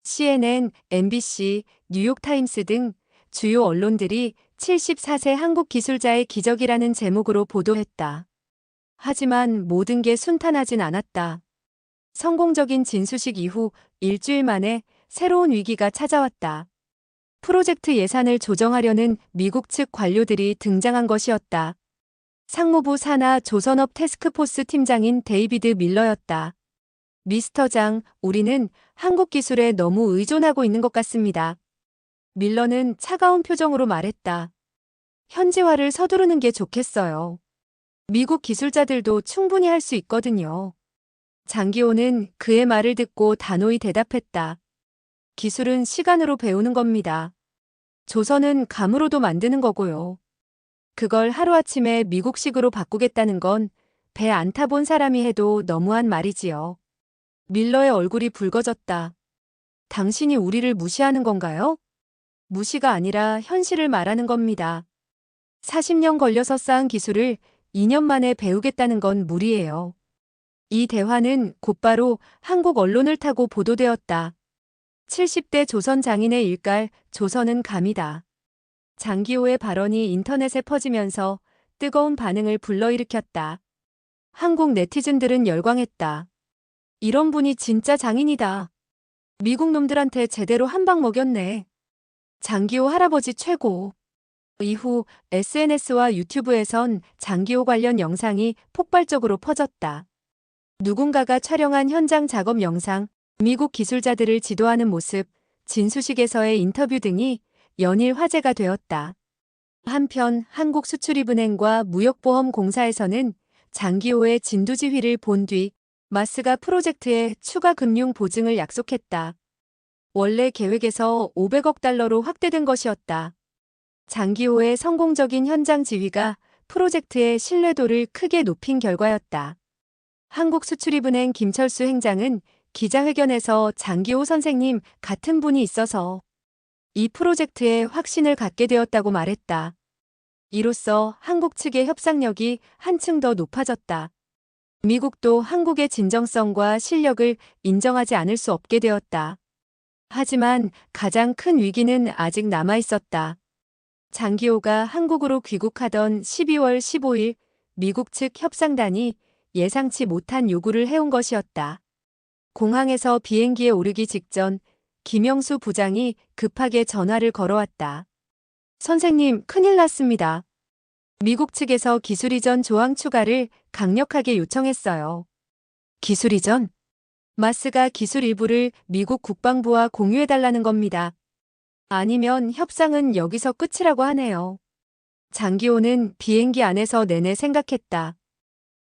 S1: CNN, MBC, 뉴욕타임스 등 주요 언론들이 74세 한국 기술자의 기적이라는 제목으로 보도했다. 하지만 모든 게 순탄하진 않았다. 성공적인 진수식 이후 일주일 만에 새로운 위기가 찾아왔다. 프로젝트 예산을 조정하려는 미국 측 관료들이 등장한 것이었다. 상무부 산하 조선업 태스크포스 팀장인 데이비드 밀러였다. 미스터 장, 우리는 한국 기술에 너무 의존하고 있는 것 같습니다. 밀러는 차가운 표정으로 말했다. 현지화를 서두르는 게 좋겠어요. 미국 기술자들도 충분히 할 수 있거든요. 장기호는 그의 말을 듣고 단호히 대답했다. 기술은 시간으로 배우는 겁니다. 조선은 감으로도 만드는 거고요. 그걸 하루아침에 미국식으로 바꾸겠다는 건 배 안 타본 사람이 해도 너무한 말이지요. 밀러의 얼굴이 붉어졌다. 당신이 우리를 무시하는 건가요? 무시가 아니라 현실을 말하는 겁니다. 40년 걸려서 쌓은 기술을 2년 만에 배우겠다는 건 무리예요. 이 대화는 곧바로 한국 언론을 타고 보도되었다. 70대 조선 장인의 일갈, 조선은 감이다. 장기호의 발언이 인터넷에 퍼지면서 뜨거운 반응을 불러일으켰다. 한국 네티즌들은 열광했다. 이런 분이 진짜 장인이다. 미국 놈들한테 제대로 한 방 먹였네. 장기호 할아버지 최고. 이후 SNS와 유튜브에선 장기호 관련 영상이 폭발적으로 퍼졌다. 누군가가 촬영한 현장 작업 영상, 미국 기술자들을 지도하는 모습, 진수식에서의 인터뷰 등이 연일 화제가 되었다. 한편 한국수출입은행과 무역보험공사에서는 장기호의 진두지휘를 본 뒤 마스가 프로젝트에 추가 금융 보증을 약속했다. 원래 계획에서 500억 달러로 확대된 것이었다. 장기호의 성공적인 현장 지휘가 프로젝트의 신뢰도를 크게 높인 결과였다. 한국수출입은행 김철수 행장은 기자회견에서 장기호 선생님 같은 분이 있어서 이 프로젝트에 확신을 갖게 되었다고 말했다. 이로써 한국 측의 협상력이 한층 더 높아졌다. 미국도 한국의 진정성과 실력을 인정하지 않을 수 없게 되었다. 하지만 가장 큰 위기는 아직 남아 있었다. 장기호가 한국으로 귀국하던 12월 15일 미국 측 협상단이 예상치 못한 요구를 해온 것이었다. 공항에서 비행기에 오르기 직전 김영수 부장이 급하게 전화를 걸어왔다. 선생님, 큰일 났습니다. 미국 측에서 기술 이전 조항 추가를 강력하게 요청했어요. 기술 이전? 마스가 기술 일부를 미국 국방부와 공유해달라는 겁니다. 아니면 협상은 여기서 끝이라고 하네요. 장기호는 비행기 안에서 내내 생각했다.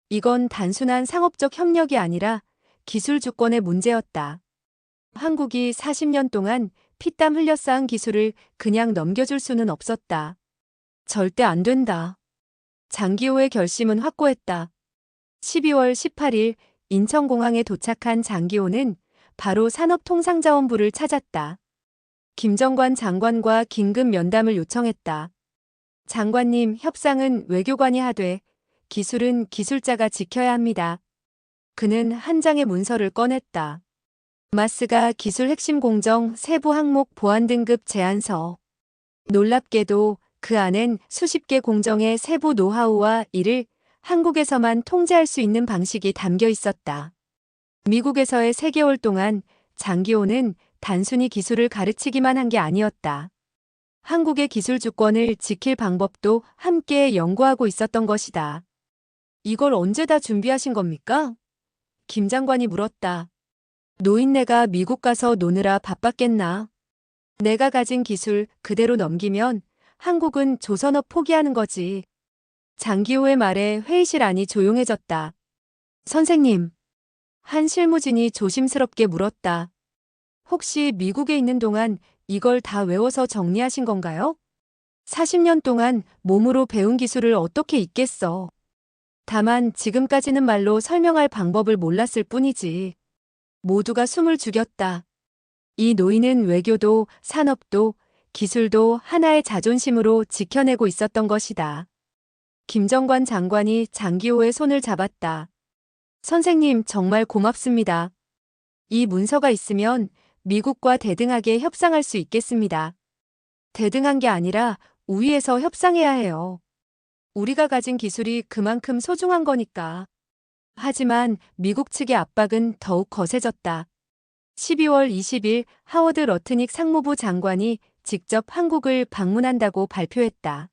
S1: 이건 단순한 상업적 협력이 아니라 기술 주권의 문제였다. 한국이 40년 동안 피땀 흘려 쌓은 기술을 그냥 넘겨줄 수는 없었다. 절대 안 된다. 장기호의 결심은 확고했다. 12월 18일 인천공항에 도착한 장기호는 바로 산업통상자원부를 찾았다. 김정관 장관과 긴급 면담을 요청했다. 장관님, 협상은 외교관이 하되 기술은 기술자가 지켜야 합니다. 그는 한 장의 문서를 꺼냈다. 마스가 기술 핵심 공정 세부 항목 보안 등급 제안서. 놀랍게도 그 안엔 수십 개 공정의 세부 노하우와 이를 한국에서만 통제할 수 있는 방식이 담겨 있었다. 미국에서의 3개월 동안 장기호는 단순히 기술을 가르치기만 한 게 아니었다. 한국의 기술 주권을 지킬 방법도 함께 연구하고 있었던 것이다. 이걸 언제 다 준비하신 겁니까? 김 장관이 물었다. 노인네가 미국 가서 노느라 바빴겠나? 내가 가진 기술 그대로 넘기면 한국은 조선업 포기하는 거지. 장기호의 말에 회의실 안이 조용해졌다. 선생님. 한 실무진이 조심스럽게 물었다. 혹시 미국에 있는 동안 이걸 다 외워서 정리하신 건가요? 40년 동안 몸으로 배운 기술을 어떻게 잊겠어. 다만 지금까지는 말로 설명할 방법을 몰랐을 뿐이지. 모두가 숨을 죽였다. 이 노인은 외교도 산업도 기술도 하나의 자존심으로 지켜내고 있었던 것이다. 김정관 장관이 장기호의 손을 잡았다. 선생님 정말 고맙습니다. 이 문서가 있으면 미국과 대등하게 협상할 수 있겠습니다. 대등한 게 아니라 우위에서 협상해야 해요. 우리가 가진 기술이 그만큼 소중한 거니까. 하지만 미국 측의 압박은 더욱 거세졌다. 12월 20일 하워드 러트닉 상무부 장관이 직접 한국을 방문한다고 발표했다.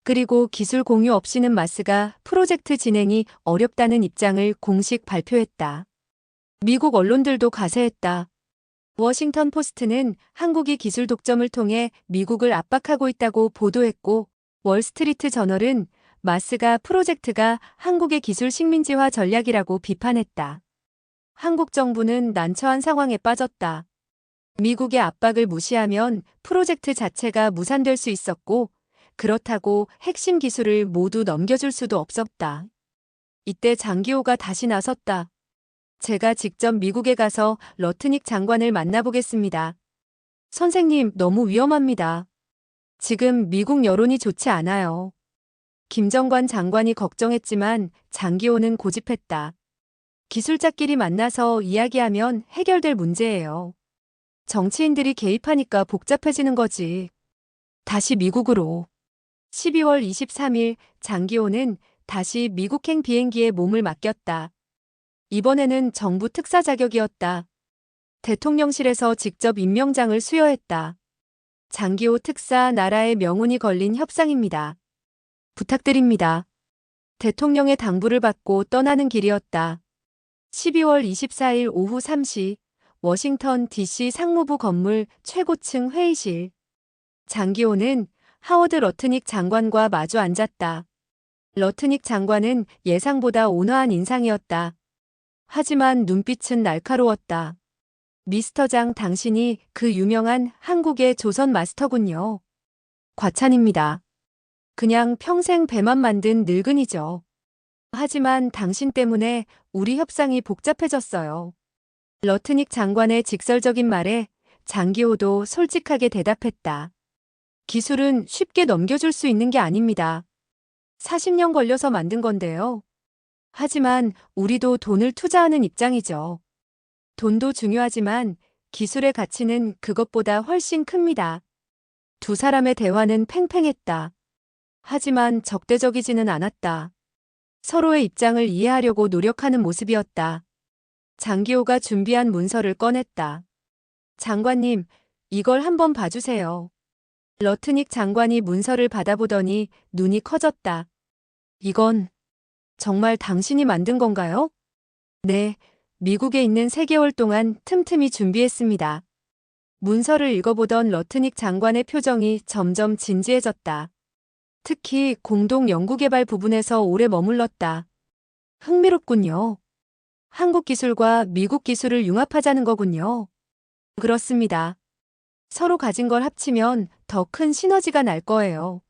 S1: 그리고 기술 공유 없이는 마스가 프로젝트 진행이 어렵다는 입장을 공식 발표했다. 미국 언론들도 가세했다. 워싱턴 포스트는 한국이 기술 독점을 통해 미국을 압박하고 있다고 보도했고, 월스트리트 저널은 마스가 프로젝트가 한국의 기술 식민지화 전략이라고 비판했다. 한국 정부는 난처한 상황에 빠졌다. 미국의 압박을 무시하면 프로젝트 자체가 무산될 수 있었고, 그렇다고 핵심 기술을 모두 넘겨줄 수도 없었다. 이때 장기호가 다시 나섰다. 제가 직접 미국에 가서 러트닉 장관을 만나보겠습니다. 선생님, 너무 위험합니다. 지금 미국 여론이 좋지 않아요. 김정관 장관이 걱정했지만 장기호는 고집했다. 기술자끼리 만나서 이야기하면 해결될 문제예요. 정치인들이 개입하니까 복잡해지는 거지. 다시 미국으로. 12월 23일 장기호는 다시 미국행 비행기에 몸을 맡겼다. 이번에는 정부 특사 자격이었다. 대통령실에서 직접 임명장을 수여했다. 장기호 특사 나라의 명운이 걸린 협상입니다. 부탁드립니다. 대통령의 당부를 받고 떠나는 길이었다. 12월 24일 오후 3시 워싱턴 DC 상무부 건물 최고층 회의실. 장기호는 하워드 러트닉 장관과 마주 앉았다. 러트닉 장관은 예상보다 온화한 인상이었다. 하지만 눈빛은 날카로웠다. 미스터 장, 당신이 그 유명한 한국의 조선 마스터군요. 과찬입니다. 그냥 평생 배만 만든 늙은이죠. 하지만 당신 때문에 우리 협상이 복잡해졌어요. 러트닉 장관의 직설적인 말에 장기호도 솔직하게 대답했다. 기술은 쉽게 넘겨줄 수 있는 게 아닙니다. 40년 걸려서 만든 건데요. 하지만 우리도 돈을 투자하는 입장이죠. 돈도 중요하지만 기술의 가치는 그것보다 훨씬 큽니다. 두 사람의 대화는 팽팽했다. 하지만 적대적이지는 않았다. 서로의 입장을 이해하려고 노력하는 모습이었다. 장기호가 준비한 문서를 꺼냈다. 장관님, 이걸 한번 봐주세요. 러트닉 장관이 문서를 받아보더니 눈이 커졌다. 이건 정말 당신이 만든 건가요? 네, 미국에 있는 3개월 동안 틈틈이 준비했습니다. 문서를 읽어보던 러트닉 장관의 표정이 점점 진지해졌다. 특히 공동 연구개발 부분에서 오래 머물렀다. 흥미롭군요. 한국 기술과 미국 기술을 융합하자는 거군요. 그렇습니다. 서로 가진 걸 합치면 더 큰 시너지가 날 거예요.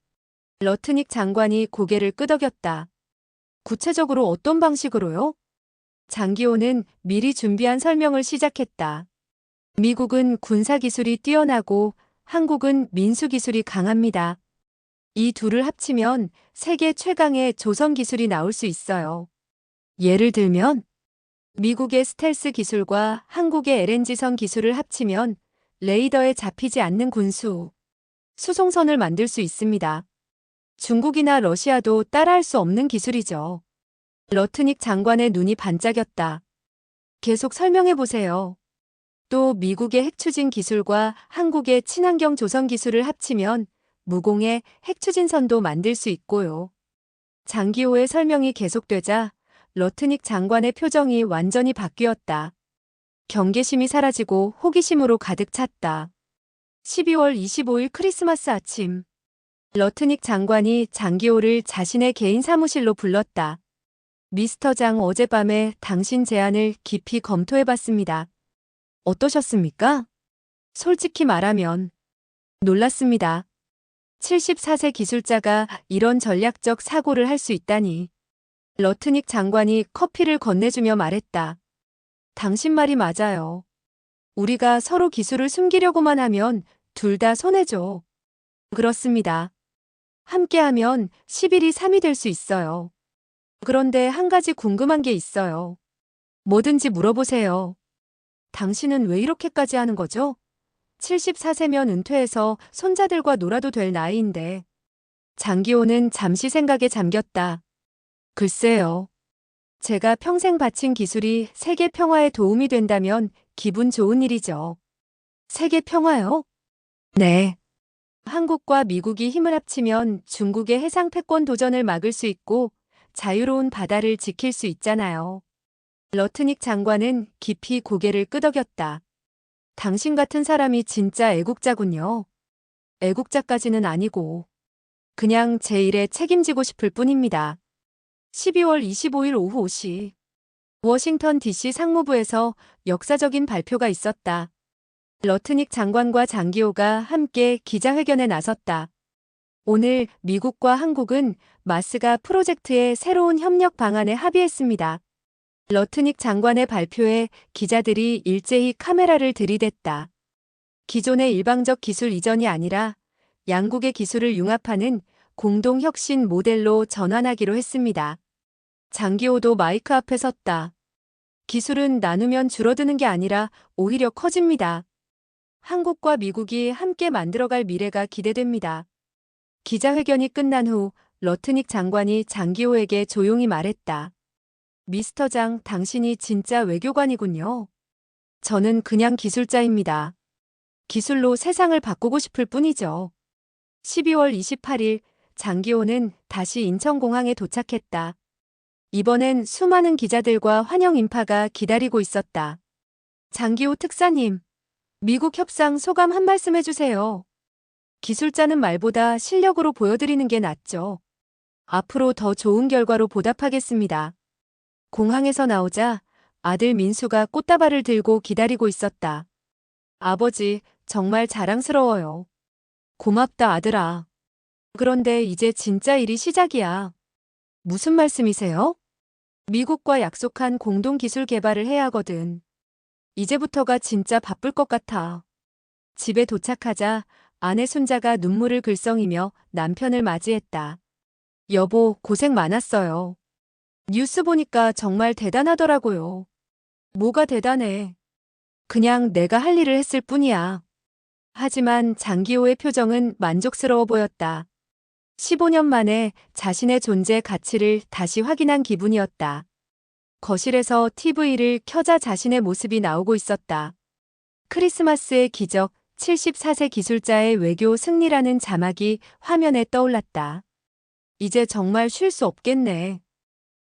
S1: 러트닉 장관이 고개를 끄덕였다. 구체적으로 어떤 방식으로요? 장기호는 미리 준비한 설명을 시작했다. 미국은 군사기술이 뛰어나고 한국은 민수기술이 강합니다. 이 둘을 합치면 세계 최강의 조선기술이 나올 수 있어요. 예를 들면 미국의 스텔스 기술과 한국의 LNG선 기술을 합치면 레이더에 잡히지 않는 군수, 수송선을 만들 수 있습니다. 중국이나 러시아도 따라할 수 없는 기술이죠. 러트닉 장관의 눈이 반짝였다. 계속 설명해 보세요. 또 미국의 핵추진 기술과 한국의 친환경 조선 기술을 합치면 무공해 핵추진선도 만들 수 있고요. 장기호의 설명이 계속되자 러트닉 장관의 표정이 완전히 바뀌었다. 경계심이 사라지고 호기심으로 가득 찼다. 12월 25일 크리스마스 아침. 러트닉 장관이 장기호를 자신의 개인 사무실로 불렀다. 미스터 장, 어젯밤에 당신 제안을 깊이 검토해봤습니다. 어떠셨습니까? 솔직히 말하면 놀랐습니다. 74세 기술자가 이런 전략적 사고를 할 수 있다니. 러트닉 장관이 커피를 건네주며 말했다. 당신 말이 맞아요. 우리가 서로 기술을 숨기려고만 하면 둘 다 손해죠. 그렇습니다. 함께하면 11이 3이 될 수 있어요. 그런데 한 가지 궁금한 게 있어요. 뭐든지 물어보세요. 당신은 왜 이렇게까지 하는 거죠? 74세면 은퇴해서 손자들과 놀아도 될 나이인데. 장기호는 잠시 생각에 잠겼다. 글쎄요. 제가 평생 바친 기술이 세계 평화에 도움이 된다면 기분 좋은 일이죠. 세계 평화요? 네. 한국과 미국이 힘을 합치면 중국의 해상 패권 도전을 막을 수 있고 자유로운 바다를 지킬 수 있잖아요. 러트닉 장관은 깊이 고개를 끄덕였다. 당신 같은 사람이 진짜 애국자군요. 애국자까지는 아니고 그냥 제 일에 책임지고 싶을 뿐입니다. 12월 25일 오후 5시 워싱턴 DC 상무부에서 역사적인 발표가 있었다. 러트닉 장관과 장기호가 함께 기자회견에 나섰다. 오늘 미국과 한국은 마스가 프로젝트의 새로운 협력 방안에 합의했습니다. 러트닉 장관의 발표에 기자들이 일제히 카메라를 들이댔다. 기존의 일방적 기술 이전이 아니라 양국의 기술을 융합하는 공동 혁신 모델로 전환하기로 했습니다. 장기호도 마이크 앞에 섰다. 기술은 나누면 줄어드는 게 아니라 오히려 커집니다. 한국과 미국이 함께 만들어갈 미래가 기대됩니다. 기자회견이 끝난 후 러트닉 장관이 장기호에게 조용히 말했다. 미스터 장, 당신이 진짜 외교관이군요. 저는 그냥 기술자입니다. 기술로 세상을 바꾸고 싶을 뿐이죠. 12월 28일 장기호는 다시 인천공항에 도착했다. 이번엔 수많은 기자들과 환영 인파가 기다리고 있었다. 장기호 특사님, 미국 협상 소감 한 말씀 해주세요. 기술자는 말보다 실력으로 보여드리는 게 낫죠. 앞으로 더 좋은 결과로 보답하겠습니다. 공항에서 나오자 아들 민수가 꽃다발을 들고 기다리고 있었다. 아버지, 정말 자랑스러워요. 고맙다, 아들아. 그런데 이제 진짜 일이 시작이야. 무슨 말씀이세요? 미국과 약속한 공동 기술 개발을 해야 하거든. 이제부터가 진짜 바쁠 것 같아. 집에 도착하자 아내 순자가 눈물을 글썽이며 남편을 맞이했다. 여보, 고생 많았어요. 뉴스 보니까 정말 대단하더라고요. 뭐가 대단해. 그냥 내가 할 일을 했을 뿐이야. 하지만 장기호의 표정은 만족스러워 보였다. 15년 만에 자신의 존재 가치를 다시 확인한 기분이었다. 거실에서 TV를 켜자 자신의 모습이 나오고 있었다. 크리스마스의 기적, 74세 기술자의 외교 승리라는 자막이 화면에 떠올랐다. 이제 정말 쉴 수 없겠네.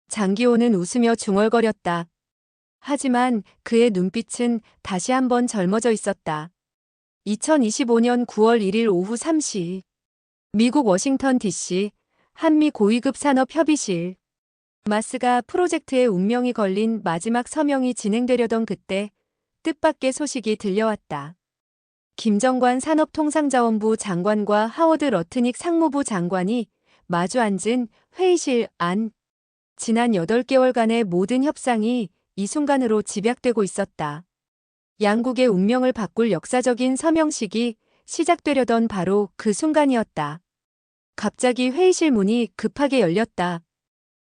S1: 장기호는 웃으며 중얼거렸다. 하지만 그의 눈빛은 다시 한번 젊어져 있었다. 2025년 9월 1일 오후 3시 미국 워싱턴 DC 한미 고위급 산업협의실 마스가 프로젝트의 운명이 걸린 마지막 서명이 진행되려던 그때 뜻밖의 소식이 들려왔다. 김정관 산업통상자원부 장관과 하워드 러트닉 상무부 장관이 마주 앉은 회의실 안. 지난 8개월간의 모든 협상이 이 순간으로 집약되고 있었다. 양국의 운명을 바꿀 역사적인 서명식이 시작되려던 바로 그 순간이었다. 갑자기 회의실 문이 급하게 열렸다.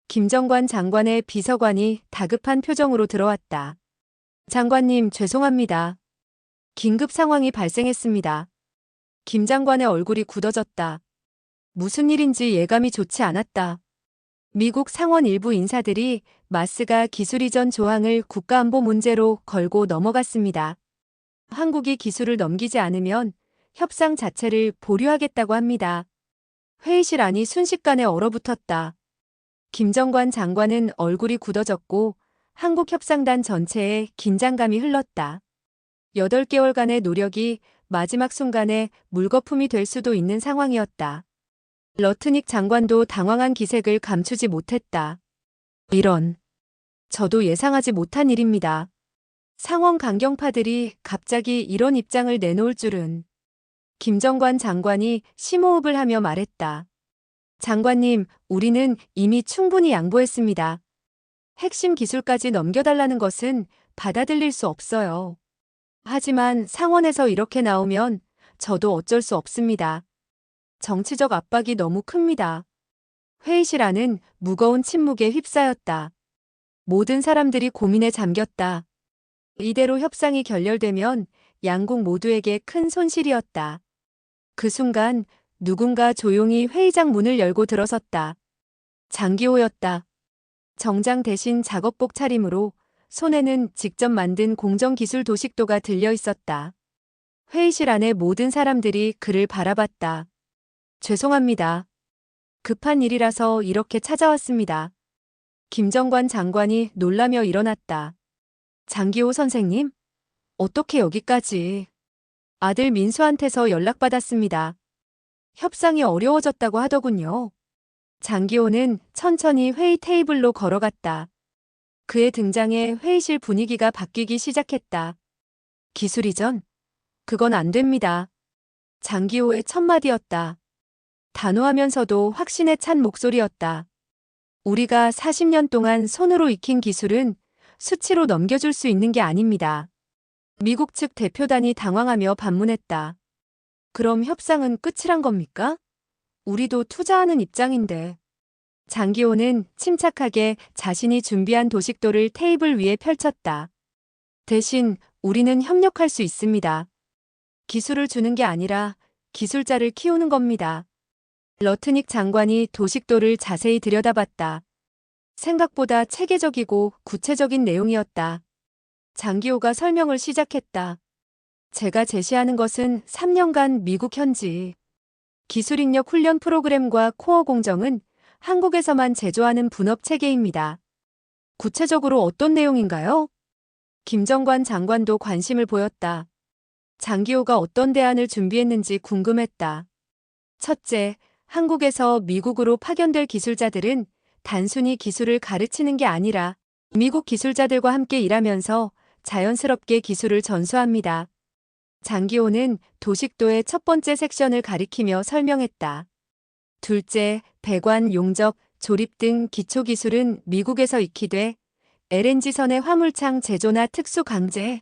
S1: 김정관 장관의 비서관이 다급한 표정으로 들어왔다. 장관님, 죄송합니다. 긴급 상황이 발생했습니다. 김 장관의 얼굴이 굳어졌다. 무슨 일인지 예감이 좋지 않았다. 미국 상원 일부 인사들이 마스가 기술 이전 조항을 국가안보 문제로 걸고 넘어갔습니다. 한국이 기술을 넘기지 않으면 협상 자체를 보류하겠다고 합니다. 회의실 안이 순식간에 얼어붙었다. 김정관 장관은 얼굴이 굳어졌고 한국 협상단 전체에 긴장감이 흘렀다. 8개월간의 노력이 마지막 순간에 물거품이 될 수도 있는 상황이었다. 러트닉 장관도 당황한 기색을 감추지 못했다. 이런. 저도 예상하지 못한 일입니다. 상원 강경파들이 갑자기 이런 입장을 내놓을 줄은. 김정관 장관이 심호흡을 하며 말했다. 장관님, 우리는 이미 충분히 양보했습니다. 핵심 기술까지 넘겨달라는 것은 받아들일 수 없어요. 하지만 상원에서 이렇게 나오면 저도 어쩔 수 없습니다. 정치적 압박이 너무 큽니다. 회의실 안은 무거운 침묵에 휩싸였다. 모든 사람들이 고민에 잠겼다. 이대로 협상이 결렬되면 양국 모두에게 큰 손실이었다. 그 순간 누군가 조용히 회의장 문을 열고 들어섰다. 장기호였다. 정장 대신 작업복 차림으로 손에는 직접 만든 공정기술 도식도가 들려 있었다. 회의실 안에 모든 사람들이 그를 바라봤다. 죄송합니다. 급한 일이라서 이렇게 찾아왔습니다. 김정관 장관이 놀라며 일어났다. 장기호 선생님? 어떻게 여기까지? 아들 민수한테서 연락받았습니다. 협상이 어려워졌다고 하더군요. 장기호는 천천히 회의 테이블로 걸어갔다. 그의 등장에 회의실 분위기가 바뀌기 시작했다. 기술 이전? 그건 안 됩니다. 장기호의 첫 마디였다. 단호하면서도 확신에 찬 목소리였다. 우리가 40년 동안 손으로 익힌 기술은 수치로 넘겨줄 수 있는 게 아닙니다. 미국 측 대표단이 당황하며 반문했다. 그럼 협상은 끝이란 겁니까? 우리도 투자하는 입장인데. 장기호는 침착하게 자신이 준비한 도식도를 테이블 위에 펼쳤다. 대신 우리는 협력할 수 있습니다. 기술을 주는 게 아니라 기술자를 키우는 겁니다. 러트닉 장관이 도식도를 자세히 들여다봤다. 생각보다 체계적이고 구체적인 내용이었다. 장기호가 설명을 시작했다. 제가 제시하는 것은 3년간 미국 현지 기술 인력 훈련 프로그램과 코어 공정은 한국에서만 제조하는 분업 체계입니다. 구체적으로 어떤 내용인가요? 김정관 장관도 관심을 보였다. 장기호가 어떤 대안을 준비했는지 궁금했다. 첫째, 한국에서 미국으로 파견될 기술자들은 단순히 기술을 가르치는 게 아니라 미국 기술자들과 함께 일하면서 자연스럽게 기술을 전수합니다. 장기호는 도식도의 첫 번째 섹션을 가리키며 설명했다. 둘째, 배관, 용접, 조립 등 기초 기술은 미국에서 익히되 LNG선의 화물창 제조나 특수 강제,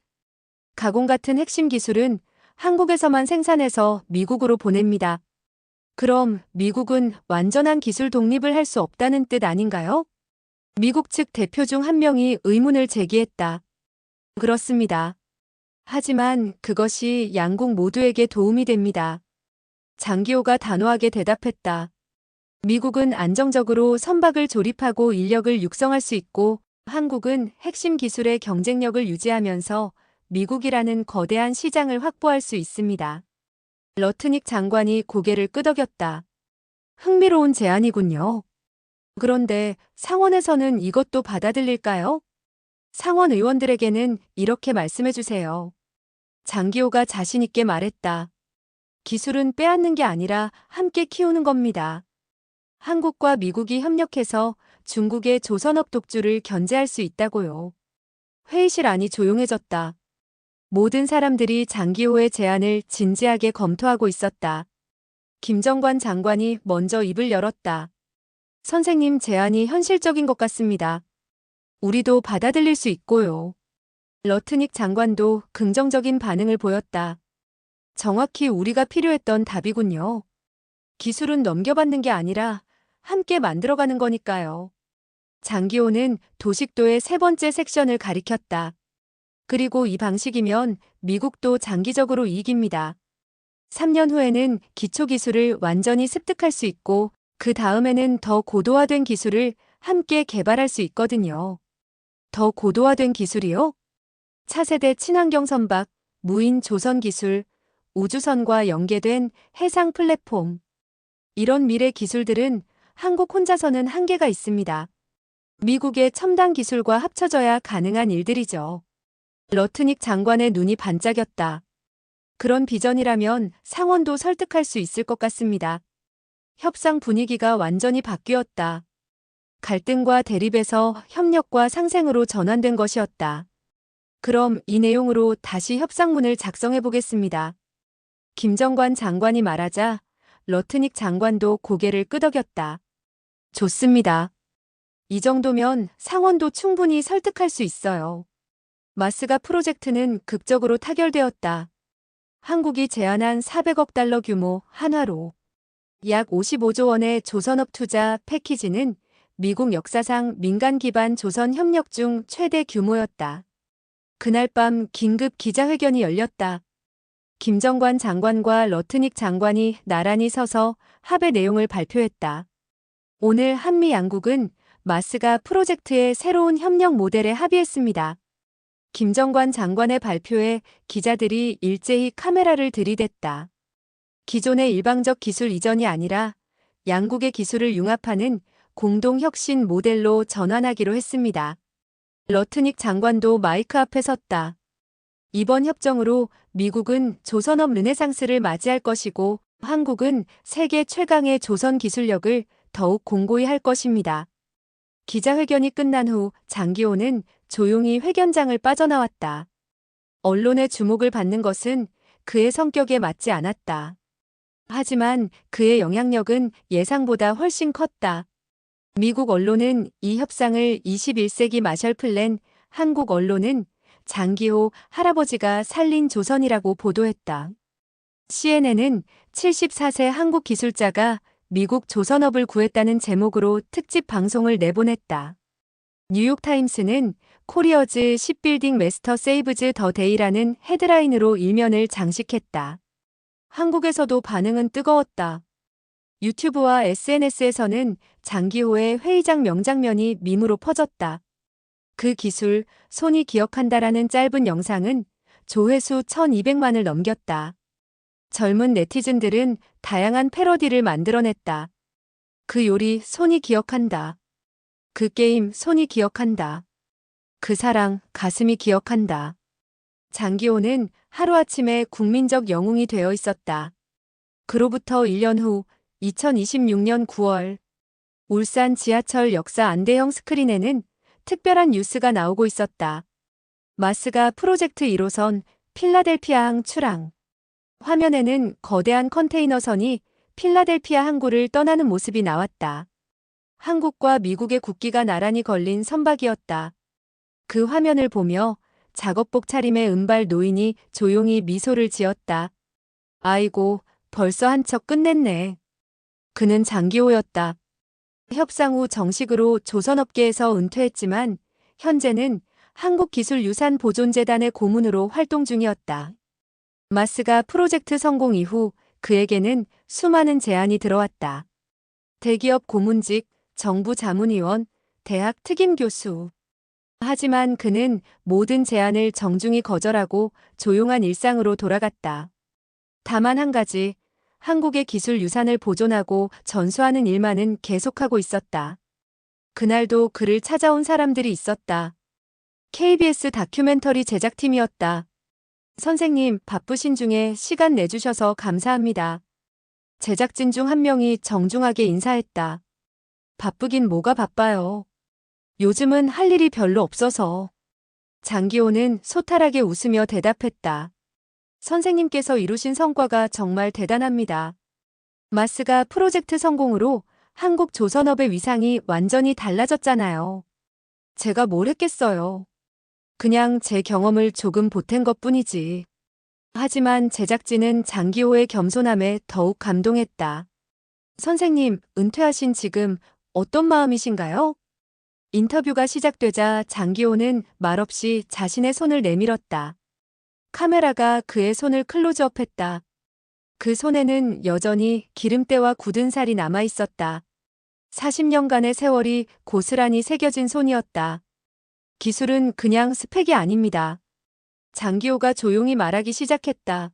S1: 가공 같은 핵심 기술은 한국에서만 생산해서 미국으로 보냅니다. 그럼 미국은 완전한 기술 독립을 할 수 없다는 뜻 아닌가요? 미국 측 대표 중 한 명이 의문을 제기했다. 그렇습니다. 하지만 그것이 양국 모두에게 도움이 됩니다. 장기호가 단호하게 대답했다. 미국은 안정적으로 선박을 조립하고 인력을 육성할 수 있고 한국은 핵심 기술의 경쟁력을 유지하면서 미국이라는 거대한 시장을 확보할 수 있습니다. 러트닉 장관이 고개를 끄덕였다. 흥미로운 제안이군요. 그런데 상원에서는 이것도 받아들일까요? 상원 의원들에게는 이렇게 말씀해 주세요. 장기호가 자신 있게 말했다. 기술은 빼앗는 게 아니라 함께 키우는 겁니다. 한국과 미국이 협력해서 중국의 조선업 독주를 견제할 수 있다고요. 회의실 안이 조용해졌다. 모든 사람들이 장기호의 제안을 진지하게 검토하고 있었다. 김정관 장관이 먼저 입을 열었다. 선생님 제안이 현실적인 것 같습니다. 우리도 받아들일 수 있고요. 러트닉 장관도 긍정적인 반응을 보였다. 정확히 우리가 필요했던 답이군요. 기술은 넘겨받는 게 아니라 함께 만들어가는 거니까요. 장기호는 도식도의 세 번째 섹션을 가리켰다. 그리고 이 방식이면 미국도 장기적으로 이익입니다. 3년 후에는 기초기술을 완전히 습득할 수 있고 그 다음에는 더 고도화된 기술을 함께 개발할 수 있거든요. 더 고도화된 기술이요? 차세대 친환경 선박, 무인 조선 기술, 우주선과 연계된 해상 플랫폼. 이런 미래 기술들은 한국 혼자서는 한계가 있습니다. 미국의 첨단 기술과 합쳐져야 가능한 일들이죠. 러트닉 장관의 눈이 반짝였다. 그런 비전이라면 상원도 설득할 수 있을 것 같습니다. 협상 분위기가 완전히 바뀌었다. 갈등과 대립에서 협력과 상생으로 전환된 것이었다. 그럼 이 내용으로 다시 협상문을 작성해 보겠습니다. 김정관 장관이 말하자 러트닉 장관도 고개를 끄덕였다. 좋습니다. 이 정도면 상원도 충분히 설득할 수 있어요. 마스가 프로젝트는 극적으로 타결되었다. 한국이 제안한 400억 달러 규모 한화로 약 55조 원의 조선업 투자 패키지는 미국 역사상 민간 기반 조선 협력 중 최대 규모였다. 그날 밤 긴급 기자회견이 열렸다. 김정관 장관과 러트닉 장관이 나란히 서서 합의 내용을 발표했다. 오늘 한미 양국은 마스가 프로젝트의 새로운 협력 모델에 합의했습니다. 김정관 장관의 발표에 기자들이 일제히 카메라를 들이댔다. 기존의 일방적 기술 이전이 아니라 양국의 기술을 융합하는 공동혁신 모델로 전환하기로 했습니다. 러트닉 장관도 마이크 앞에 섰다. 이번 협정으로 미국은 조선업 르네상스를 맞이할 것이고 한국은 세계 최강의 조선 기술력을 더욱 공고히 할 것입니다. 기자회견이 끝난 후 장기호는 조용히 회견장을 빠져나왔다. 언론의 주목을 받는 것은 그의 성격에 맞지 않았다. 하지만 그의 영향력은 예상보다 훨씬 컸다. 미국 언론은 이 협상을 21세기 마셜 플랜, 한국 언론은 장기호 할아버지가 살린 조선이라고 보도했다. CNN은 74세 한국 기술자가 미국 조선업을 구했다는 제목으로 특집 방송을 내보냈다. 뉴욕타임스는 코리어즈 십 빌딩 메스터 세이브즈 더 데이라는 헤드라인으로 일면을 장식했다. 한국에서도 반응은 뜨거웠다. 유튜브와 SNS에서는 장기호의 회의장 명장면이 밈으로 퍼졌다. 그 기술, 손이 기억한다라는 짧은 영상은 조회수 1200만을 넘겼다. 젊은 네티즌들은 다양한 패러디를 만들어냈다. 그 요리, 손이 기억한다. 그 게임, 손이 기억한다. 그 사랑, 가슴이 기억한다. 장기호는 하루아침에 국민적 영웅이 되어 있었다. 그로부터 1년 후 2026년 9월 울산 지하철 역사 안대형 스크린에는 특별한 뉴스가 나오고 있었다. 마스가 프로젝트 1호선 필라델피아항 출항. 화면에는 거대한 컨테이너선이 필라델피아 항구를 떠나는 모습이 나왔다. 한국과 미국의 국기가 나란히 걸린 선박이었다. 그 화면을 보며 작업복 차림의 은발 노인이 조용히 미소를 지었다. 아이고, 벌써 한 척 끝냈네. 그는 장기호였다. 협상 후 정식으로 조선업계에서 은퇴했지만 현재는 한국기술유산보존재단의 고문으로 활동 중이었다. 마스가 프로젝트 성공 이후 그에게는 수많은 제안이 들어왔다. 대기업 고문직, 정부 자문위원, 대학 특임교수. 하지만 그는 모든 제안을 정중히 거절하고 조용한 일상으로 돌아갔다. 다만 한 가지, 한국의 기술 유산을 보존하고 전수하는 일만은 계속하고 있었다. 그날도 그를 찾아온 사람들이 있었다. KBS 다큐멘터리 제작팀이었다. 선생님, 바쁘신 중에 시간 내주셔서 감사합니다. 제작진 중 한 명이 정중하게 인사했다. 바쁘긴 뭐가 바빠요. 요즘은 할 일이 별로 없어서. 장기호는 소탈하게 웃으며 대답했다. 선생님께서 이루신 성과가 정말 대단합니다. 마스가 프로젝트 성공으로 한국 조선업의 위상이 완전히 달라졌잖아요. 제가 뭘 했겠어요. 그냥 제 경험을 조금 보탠 것뿐이지. 하지만 제작진은 장기호의 겸손함에 더욱 감동했다. 선생님, 은퇴하신 지금 어떤 마음이신가요? 인터뷰가 시작되자 장기호는 말없이 자신의 손을 내밀었다. 카메라가 그의 손을 클로즈업했다. 그 손에는 여전히 기름때와 굳은 살이 남아 있었다. 40년간의 세월이 고스란히 새겨진 손이었다. 기술은 그냥 스펙이 아닙니다. 장기호가 조용히 말하기 시작했다.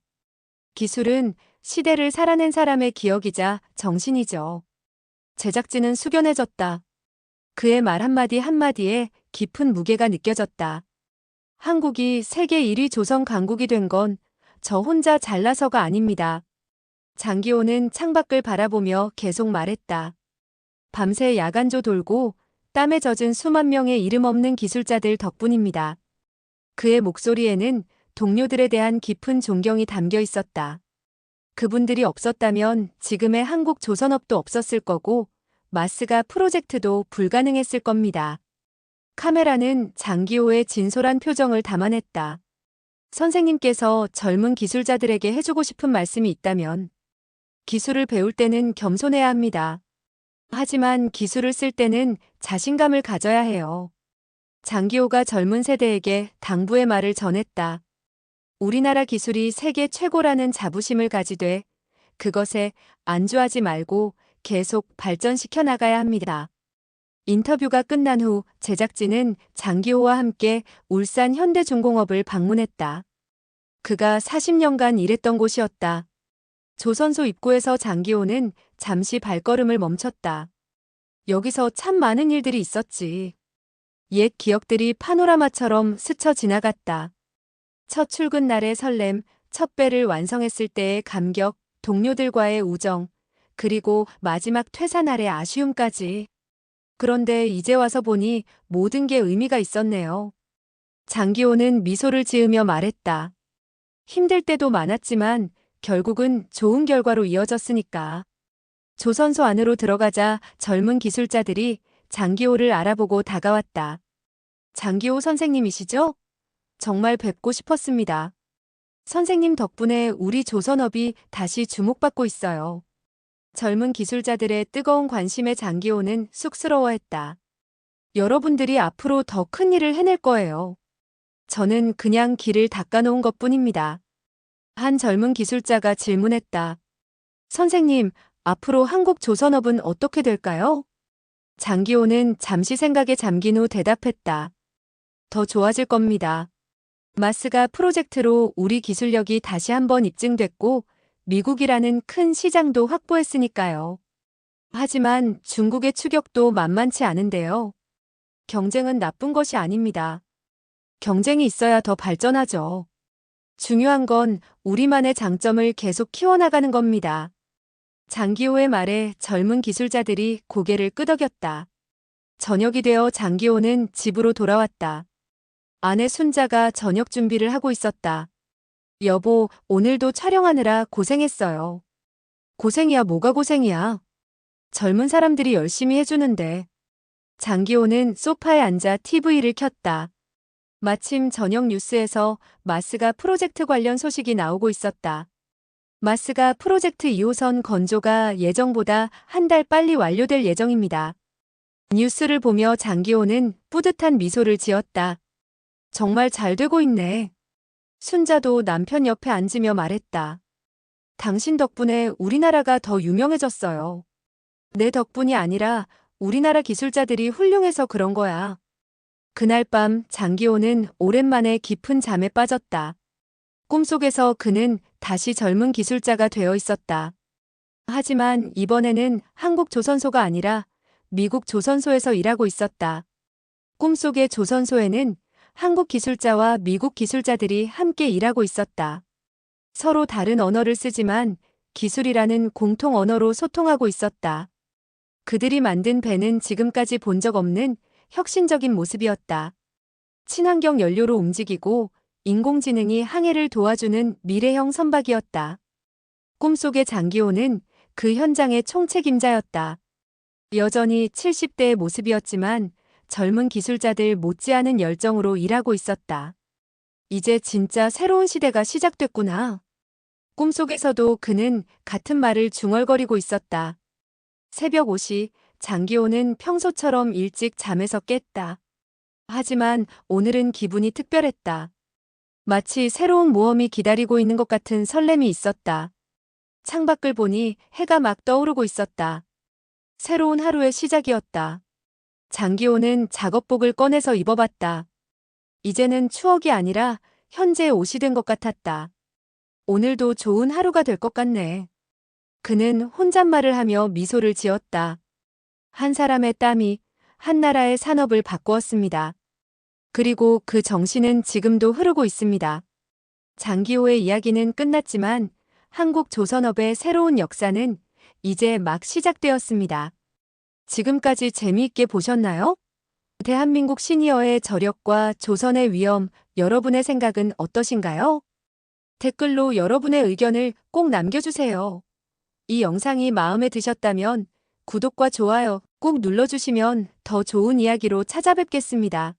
S1: 기술은 시대를 살아낸 사람의 기억이자 정신이죠. 제작진은 숙연해졌다. 그의 말 한마디 한마디에 깊은 무게가 느껴졌다. 한국이 세계 1위 조선 강국이 된 건 저 혼자 잘나서가 아닙니다. 장기호는 창밖을 바라보며 계속 말했다. 밤새 야간조 돌고 땀에 젖은 수만 명의 이름 없는 기술자들 덕분입니다. 그의 목소리에는 동료들에 대한 깊은 존경이 담겨 있었다. 그분들이 없었다면 지금의 한국 조선업도 없었을 거고 마스가 프로젝트도 불가능했을 겁니다. 카메라는 장기호의 진솔한 표정을 담아냈다. 선생님께서 젊은 기술자들에게 해주고 싶은 말씀이 있다면 기술을 배울 때는 겸손해야 합니다. 하지만 기술을 쓸 때는 자신감을 가져야 해요. 장기호가 젊은 세대에게 당부의 말을 전했다. 우리나라 기술이 세계 최고라는 자부심을 가지되 그것에 안주하지 말고 계속 발전시켜 나가야 합니다. 인터뷰가 끝난 후 제작진은 장기호와 함께 울산 현대중공업을 방문했다. 그가 40년간 일했던 곳이었다. 조선소 입구에서 장기호는 잠시 발걸음을 멈췄다. 여기서 참 많은 일들이 있었지. 옛 기억들이 파노라마처럼 스쳐 지나갔다. 첫 출근 날의 설렘, 첫 배를 완성했을 때의 감격, 동료들과의 우정, 그리고 마지막 퇴사 날의 아쉬움까지. 그런데 이제 와서 보니 모든 게 의미가 있었네요. 장기호는 미소를 지으며 말했다. 힘들 때도 많았지만 결국은 좋은 결과로 이어졌으니까. 조선소 안으로 들어가자 젊은 기술자들이 장기호를 알아보고 다가왔다. 장기호 선생님이시죠? 정말 뵙고 싶었습니다. 선생님 덕분에 우리 조선업이 다시 주목받고 있어요. 젊은 기술자들의 뜨거운 관심에 장기호는 쑥스러워했다. 여러분들이 앞으로 더 큰 일을 해낼 거예요. 저는 그냥 길을 닦아놓은 것뿐입니다. 한 젊은 기술자가 질문했다. 선생님, 앞으로 한국 조선업은 어떻게 될까요? 장기호는 잠시 생각에 잠긴 후 대답했다. 더 좋아질 겁니다. 마스가 프로젝트로 우리 기술력이 다시 한번 입증됐고 미국이라는 큰 시장도 확보했으니까요. 하지만 중국의 추격도 만만치 않은데요. 경쟁은 나쁜 것이 아닙니다. 경쟁이 있어야 더 발전하죠. 중요한 건 우리만의 장점을 계속 키워나가는 겁니다. 장기호의 말에 젊은 기술자들이 고개를 끄덕였다. 저녁이 되어 장기호는 집으로 돌아왔다. 아내 순자가 저녁 준비를 하고 있었다. 여보, 오늘도 촬영하느라 고생했어요. 고생이야 뭐가 고생이야. 젊은 사람들이 열심히 해주는데. 장기호는 소파에 앉아 TV를 켰다. 마침 저녁 뉴스에서 마스가 프로젝트 관련 소식이 나오고 있었다. 마스가 프로젝트 2호선 건조가 예정보다 한 달 빨리 완료될 예정입니다. 뉴스를 보며 장기호는 뿌듯한 미소를 지었다. 정말 잘 되고 있네. 순자도 남편 옆에 앉으며 말했다. 당신 덕분에 우리나라가 더 유명해졌어요. 내 덕분이 아니라 우리나라 기술자들이 훌륭해서 그런 거야. 그날 밤 장기호는 오랜만에 깊은 잠에 빠졌다. 꿈속에서 그는 다시 젊은 기술자가 되어 있었다. 하지만 이번에는 한국 조선소가 아니라 미국 조선소에서 일하고 있었다. 꿈속의 조선소에는 한국 기술자와 미국 기술자들이 함께 일하고 있었다. 서로 다른 언어를 쓰지만 기술이라는 공통 언어로 소통하고 있었다. 그들이 만든 배는 지금까지 본 적 없는 혁신적인 모습이었다. 친환경 연료로 움직이고 인공지능이 항해를 도와주는 미래형 선박이었다. 꿈속의 장기호는 그 현장의 총책임자였다. 여전히 70대의 모습이었지만 젊은 기술자들 못지않은 열정으로 일하고 있었다. 이제 진짜 새로운 시대가 시작됐구나. 꿈속에서도 그는 같은 말을 중얼거리고 있었다. 새벽 5시 장기호는 평소처럼 일찍 잠에서 깼다. 하지만 오늘은 기분이 특별했다. 마치 새로운 모험이 기다리고 있는 것 같은 설렘이 있었다. 창밖을 보니 해가 막 떠오르고 있었다. 새로운 하루의 시작이었다. 장기호는 작업복을 꺼내서 입어봤다. 이제는 추억이 아니라 현재의 옷이 된 것 같았다. 오늘도 좋은 하루가 될 것 같네. 그는 혼잣말을 하며 미소를 지었다. 한 사람의 땀이 한 나라의 산업을 바꾸었습니다. 그리고 그 정신은 지금도 흐르고 있습니다. 장기호의 이야기는 끝났지만 한국 조선업의 새로운 역사는 이제 막 시작되었습니다. 지금까지 재미있게 보셨나요? 대한민국 시니어의 저력과 조선의 위험, 여러분의 생각은 어떠신가요? 댓글로 여러분의 의견을 꼭 남겨주세요. 이 영상이 마음에 드셨다면 구독과 좋아요 꼭 눌러주시면 더 좋은 이야기로 찾아뵙겠습니다.